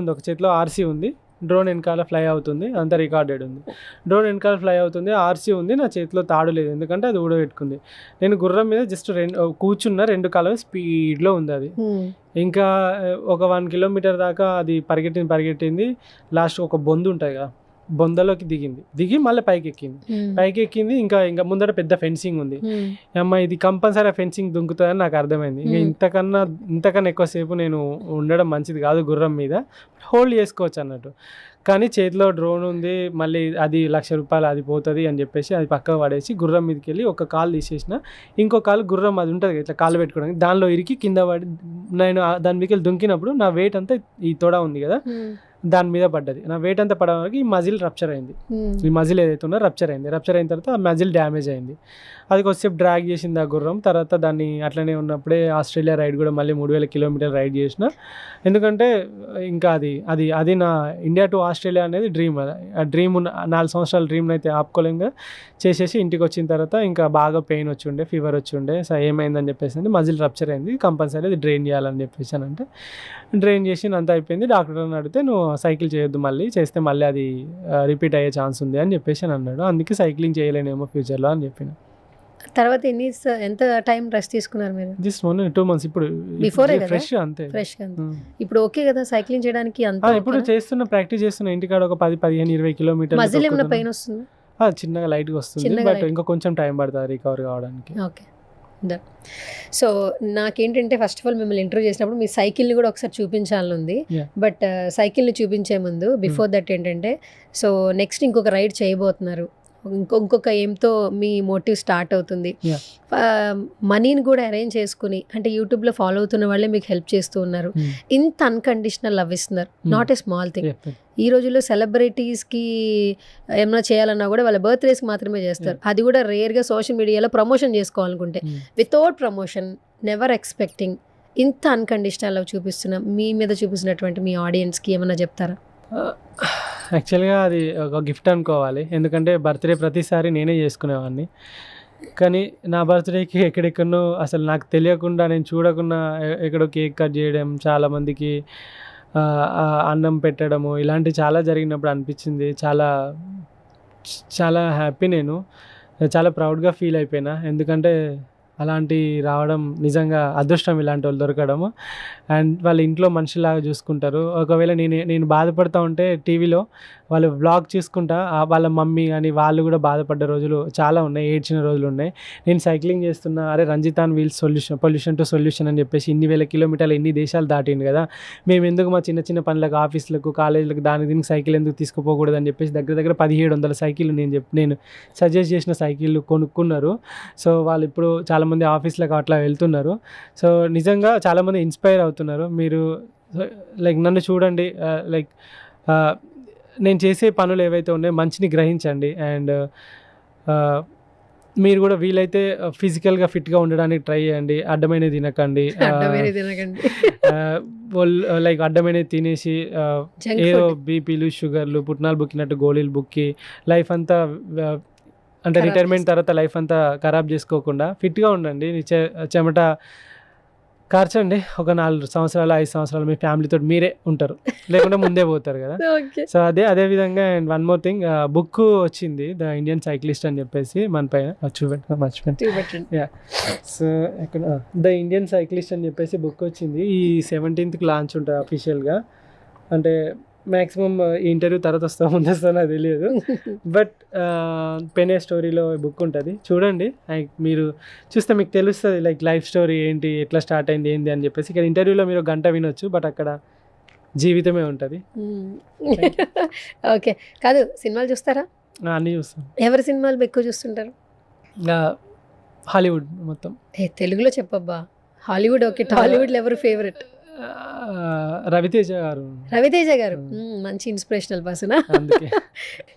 ఉంది, ఒక చేతిలో ఆర్సీ ఉంది, డ్రోన్ వెనకాల ఫ్లై అవుతుంది, అంతా రికార్డెడ్ ఉంది. డ్రోన్ వెనకాల ఫ్లై అవుతుంది, ఆర్సీ ఉంది, నా చేతిలో తాడు లేదు ఎందుకంటే అది ఊడబెట్టుకుంది. నేను గుర్రం మీద జస్ట్ కూర్చున్న 2 కాలు స్పీడ్లో ఉంది అది. ఇంకా ఒక 1 కిలోమీటర్ దాకా అది పరిగెట్టింది. లాస్ట్ ఒక బొందు ఉంటుంది కదా, బొందలోకి దిగి మళ్ళీ పైకి ఎక్కింది. ఇంకా ముందర పెద్ద ఫెన్సింగ్ ఉంది. అమ్మ ఇది కంపల్సరీ ఫెన్సింగ్ దుంకుతుందని నాకు అర్థమైంది. ఇంకా ఇంతకన్నా ఎక్కువసేపు నేను ఉండడం మంచిది కాదు గుర్రం మీద, హోల్డ్ చేసుకోవచ్చు అన్నట్టు. కానీ చేతిలో డ్రోన్ ఉంది, మళ్ళీ అది ₹1,00,000 అది పోతుంది అని చెప్పేసి అది పక్కకు పడేసి గుర్రం మీదకి వెళ్ళి ఒక కాలు తీసేసిన, ఇంకో కాలు గుర్రం అది ఉంటుంది ఇట్లా కాలు పెట్టుకోవడానికి, దానిలో ఇరికి కింద పడి నేను దాని మీదకి వెళ్ళి దుంకినప్పుడు నా వెయిట్ అంతా ఈ తొడ ఉంది కదా దాని మీద పడ్డది. నా వెయిట్ అంతా పడడానికి ఈ మజిల్ రప్చర్ అయింది. ఈ మజిల్ ఏదైతే ఉందో రప్చర్ అయిన తర్వాత ఆ మజిల్ డ్యామేజ్ అయింది. అది కొద్దిసేపు డ్రాగ్ చేసింది ఆ గుర్రం. తర్వాత దాన్ని అట్లనే ఉన్నప్పుడే ఆస్ట్రేలియా రైడ్ కూడా మళ్ళీ 3,000 కిలోమీటర్లు రైడ్ చేసిన. ఎందుకంటే ఇంకా అది నా ఇండియా టు ఆస్ట్రేలియా అనేది డ్రీమ్. ఆ డ్రీమ్ 4 సంవత్సరాల డ్రీమ్ని అయితే ఆపుకోలేంగా చేసేసి ఇంటికి వచ్చిన తర్వాత ఇంకా బాగా పెయిన్ వచ్చిండే, ఫీవర్ వచ్చిండే. సో ఏమైందని చెప్పేసి మజిల్ రప్చర్ అయింది, కంపల్సరీ అది డ్రైన్ చేయాలని చెప్పేసి అంటే డ్రైన్ చేసి అంతా అయిపోయింది. డాక్టర్ని అడిగితే నువ్వు సైకిల్ చేయొద్దు, మళ్ళీ చేస్తే మళ్ళీ అది రిపీట్ అయ్యే ఛాన్స్ ఉంది అని చెప్పేసి అన్నాడు. అందుకే సైక్లింగ్ చేయలేనేమో ఫ్యూచర్లో అని చెప్పిన. తర్వాత ఎంత టైం రెస్ట్ తీసుకున్నారు మీరు? Just 2 months. ఇప్పుడు ఫ్రెష్ అంతే. ఇప్పుడు ఓకే కదా సైక్లింగ్ చేయడానికి? ఇప్పుడు ప్రాక్టీస్ చేస్తున్నా ఇంటికాడ ఒక 10, 15, 20 కిలోమీటర్లు. మజిల్ ఏమైనా పెయిన్ వస్తుందా? చిన్నగా లైట్గా వస్తుంది, బట్ ఇంకా కొంచెం టైం పడుతుంది రికవర్ కావడానికి. ఓకే. సో నాకేంటంటే ఫస్ట్ ఆఫ్ ఆల్ మిమ్మల్ని ఇంటర్వ్యూ చేసినప్పుడు మీ సైకిల్ని కూడా ఒకసారి చూపించాలని ఉంది. బట్ సైకిల్ని చూపించే ముందు బిఫోర్ దట్ ఏంటంటే, సో నెక్స్ట్ ఇంకొక రైడ్ చేయబోతున్నారు, ఇంకొక ఏంతో మీ మోటివ్ స్టార్ట్ అవుతుంది. మనీని కూడా అరేంజ్ చేసుకుని, అంటే యూట్యూబ్లో ఫాలో అవుతున్న వాళ్ళే మీకు హెల్ప్ చేస్తూ ఉన్నారు. ఇంత అన్కండిషనల్ లవ్ ఇస్తున్నారు, నాట్ ఏ స్మాల్ థింగ్. ఈ రోజుల్లో సెలబ్రిటీస్కి ఏమైనా చేయాలన్నా కూడా వాళ్ళ బర్త్డేస్కి మాత్రమే చేస్తారు, అది కూడా రేర్గా సోషల్ మీడియాలో ప్రమోషన్ చేసుకోవాలనుకుంటే. వితౌట్ ప్రమోషన్, నెవర్ ఎక్స్పెక్టింగ్, ఇంత అన్కండిషనల్ లవ్ చూపిస్తున్నా మీ మీద చూపిస్తున్నటువంటి మీ ఆడియన్స్కి ఏమైనా చెప్తారా? యాక్చువల్గా అది ఒక గిఫ్ట్ అనుకోవాలి, ఎందుకంటే బర్త్డే ప్రతిసారి నేనే చేసుకునేవాడిని. కానీ నా బర్త్డేకి ఎక్కడెక్కడో అసలు నాకు తెలియకుండా, నేను చూడకుండా ఎక్కడో కేక్ కట్ చేయడం, చాలామందికి అన్నం పెట్టడము, ఇలాంటివి చాలా జరిగినప్పుడు అనిపించింది చాలా చాలా హ్యాపీ. నేను చాలా ప్రౌడ్గా ఫీల్ అయిపోయినా, ఎందుకంటే అలాంటి రావడం నిజంగా అదృష్టం, ఇలాంటి వాళ్ళు దొరకడము. అండ్ వాళ్ళ ఇంట్లో మనిషిలాగా చూసుకుంటారు. ఒకవేళ నేను బాధపడుతూ ఉంటే టీవీలో వాళ్ళు వ్లాగ్ చూసుకుంటా వాళ్ళ మమ్మీ కానీ వాళ్ళు కూడా బాధపడ్డ రోజులు చాలా ఉన్నాయి, ఏడ్చిన రోజులు ఉన్నాయి. నేను సైక్లింగ్ చేస్తున్నా, అరే రంజితాన్ వీల్స్ పొల్యూషన్ టు సొల్యూషన్ అని చెప్పేసి ఇన్ని వేల కిలోమీటర్లు ఎన్ని దేశాలు దాటింది కదా, మేము ఎందుకు మా చిన్న చిన్న పనులకు, ఆఫీసులకు, కాలేజీలకు దీనికి సైకిల్ ఎందుకు తీసుకుపోకూడదు అని చెప్పేసి దగ్గర 1700 సైకిళ్ళు నేను సజెస్ట్ చేసిన సైకిళ్ళు కొనుక్కున్నారు. సో వాళ్ళు ఇప్పుడు చాలామంది ఆఫీస్లకు అట్లా వెళ్తున్నారు. సో నిజంగా చాలామంది ఇన్స్పైర్ అవుతున్నారు. మీరు లైక్ నన్ను చూడండి, లైక్ నేను చేసే పనులు ఏవైతే ఉన్నాయో మంచిని గ్రహించండి. అండ్ మీరు కూడా వీలైతే ఫిజికల్గా ఫిట్గా ఉండడానికి ట్రై చేయండి, అడ్డమైనవి తినకండి. లైక్ అడ్డమైనవి తినేసి ఏదో బీపీలు, షుగర్లు, పుట్నాలు బుక్కినట్టు గోళీలు బుక్కి లైఫ్ అంతా, అంటే రిటైర్మెంట్ తర్వాత లైఫ్ అంతా ఖరాబ్ చేసుకోకుండా ఫిట్గా ఉండండి. చెమట కార్చండి. ఒక 4 సంవత్సరాలు 5 సంవత్సరాలు మీ ఫ్యామిలీతో మీరే ఉంటారు, లేకుంటే ముందే పోతారు కదా. సో అదే విధంగా. And one more thing, book వచ్చింది ద ఇండియన్ సైక్లిస్ట్ అని చెప్పేసి, మన పైన మర్చిపోయింది. సో ఎక్కడ ద ఇండియన్ సైక్లిస్ట్ అని చెప్పేసి బుక్ వచ్చింది. ఈ 17th లాంచ్ ఉంటుంది అఫీషియల్గా. అంటే మ్యాక్సిమం ఈ ఇంటర్వ్యూ తర్వాత ముందు వస్తా నాకు తెలియదు, బట్ పెనే స్టోరీలో బుక్ ఉంటుంది, చూడండి. మీరు చూస్తే మీకు తెలుస్తుంది లైక్ లైఫ్ స్టోరీ ఏంటి, ఎట్లా స్టార్ట్ అయింది ఏంది అని చెప్పేసి. ఇక్కడ ఇంటర్వ్యూలో మీరు 1 గంట వినొచ్చు, బట్ అక్కడ జీవితమే ఉంటుంది. ఓకే. కాదు, సినిమాలు చూస్తారా? అన్నీ చూస్తాం. ఎవరి సినిమాలు ఎక్కువ చూస్తుంటారు? హాలీవుడ్ మొత్తం. తెలుగులో చెప్పబ్బా. హాలీవుడ్ ఓకే, టాలీవుడ్లో ఎవరు ఫేవరెట్? రవితేజ గారు మంచి inspirational person.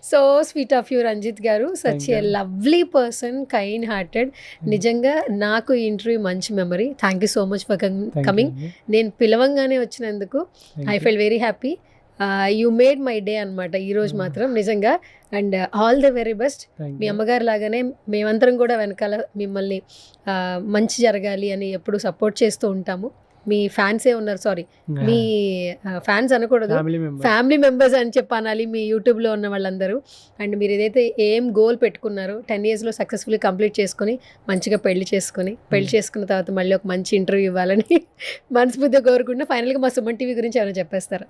So sweet of you Ranjith గారు, such a lovely person, kind hearted. నిజంగా నాకు ఈ ఇంటర్వ్యూ మంచి memory. Thank you so much for coming. నేను పిలవంగానే వచ్చినందుకు I felt very happy. You made my day అనమాట ఈ రోజు మాత్రం నిజంగా. And all the very best. మీ అమ్మగారు లాగానే మేమందరం కూడా వెనకాల మిమ్మల్ని మంచి జరగాలి అని ఎప్పుడు సపోర్ట్ చేస్తూ ఉంటాము. మీ ఫ్యాన్సే ఉన్నారు, సారీ మీ ఫ్యాన్స్ అనకూడదు, ఫ్యామిలీ మెంబర్స్ అని చెప్పాలి మీ యూట్యూబ్లో ఉన్న వాళ్ళందరూ. అండ్ మీరు ఏదైతే ఏం గోల్ పెట్టుకున్నారో 10 yearsలో సక్సెస్ఫుల్లీ కంప్లీట్ చేసుకొని మంచిగా పెళ్లి చేసుకున్న తర్వాత మళ్ళీ ఒక మంచి ఇంటర్వ్యూ ఇవ్వాలని మనస్ఫూర్తిగా కోరుకుంటున్నా. ఫైనల్గా మా సుమన్ టీవీ గురించి ఏమైనా చెప్పేస్తారా?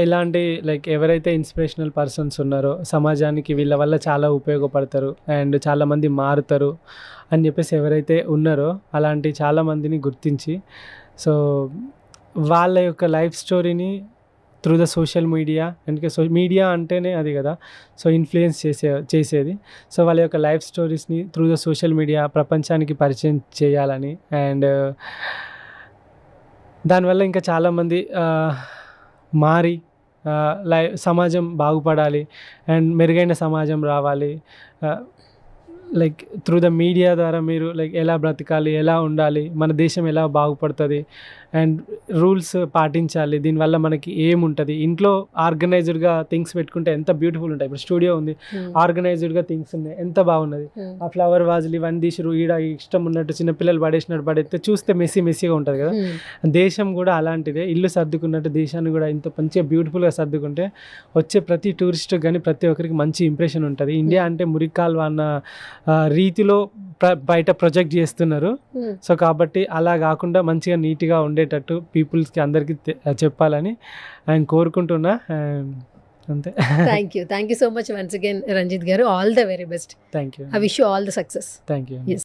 ఇలాంటి లైక్ ఎవరైతే ఇన్స్పిరేషనల్ పర్సన్స్ ఉన్నారో సమాజానికి వీళ్ళ వల్ల చాలా ఉపయోగపడతారు అండ్ చాలామంది మారుతారు అని చెప్పేసి ఎవరైతే ఉన్నారో అలాంటి చాలామందిని గుర్తించి సో వాళ్ళ యొక్క లైఫ్ స్టోరీని త్రూ ద సోషల్ మీడియా, ఎందుకంటే మీడియా అంటేనే అది కదా, సో ఇన్ఫ్లుయెన్స్ చేసేది. సో వాళ్ళ యొక్క లైఫ్ స్టోరీస్ని త్రూ ద సోషల్ మీడియా ప్రపంచానికి పరిచయం చేయాలని అండ్ దానివల్ల ఇంకా చాలామంది మారి సమాజం బాగుపడాలి అండ్ మెరుగైన సమాజం రావాలి. లైక్ త్రూ ద మీడియా ద్వారా మీరు లైక్ ఎలా బ్రతకాలి, ఎలా ఉండాలి, మన దేశం ఎలా బాగుపడుతుంది అండ్ రూల్స్ పాటించాలి. దీనివల్ల మనకి ఏముంటుంది, ఇంట్లో ఆర్గనైజ్డ్గా థింగ్స్ పెట్టుకుంటే ఎంత బ్యూటిఫుల్ ఉంటాయి. ఇప్పుడు స్టూడియో ఉంది, ఆర్గనైజ్డ్గా థింగ్స్ ఉన్నాయి, ఎంత బాగున్నది. ఆ ఫ్లవర్ వాజులు ఇవన్నీ తీసిరు, ఈడ ఇష్టం ఉన్నట్టు చిన్నపిల్లలు పడేసినట్టు పడేస్తే చూస్తే మెస్సీగా ఉంటుంది కదా. దేశం కూడా అలాంటిదే, ఇల్లు సర్దుకున్నట్టు దేశాన్ని కూడా ఇంత మంచిగా బ్యూటిఫుల్గా సర్దుకుంటే వచ్చే ప్రతి టూరిస్ట్ కానీ ప్రతి ఒక్కరికి మంచి ఇంప్రెషన్ ఉంటుంది. ఇండియా అంటే మురికాల్వ అన్న రీతిలో బయట ప్రొజెక్ట్ చేస్తున్నారు. సో కాబట్టి అలా కాకుండా మంచిగా నీట్గా ఉండేటట్టు పీపుల్స్కి అందరికీ చెప్పాలని ఆయన కోరుకుంటున్నా. అంతే. Thank you so much once again Ranjith గారు. All the very best. Thank you. I wish you all the success. Thank you.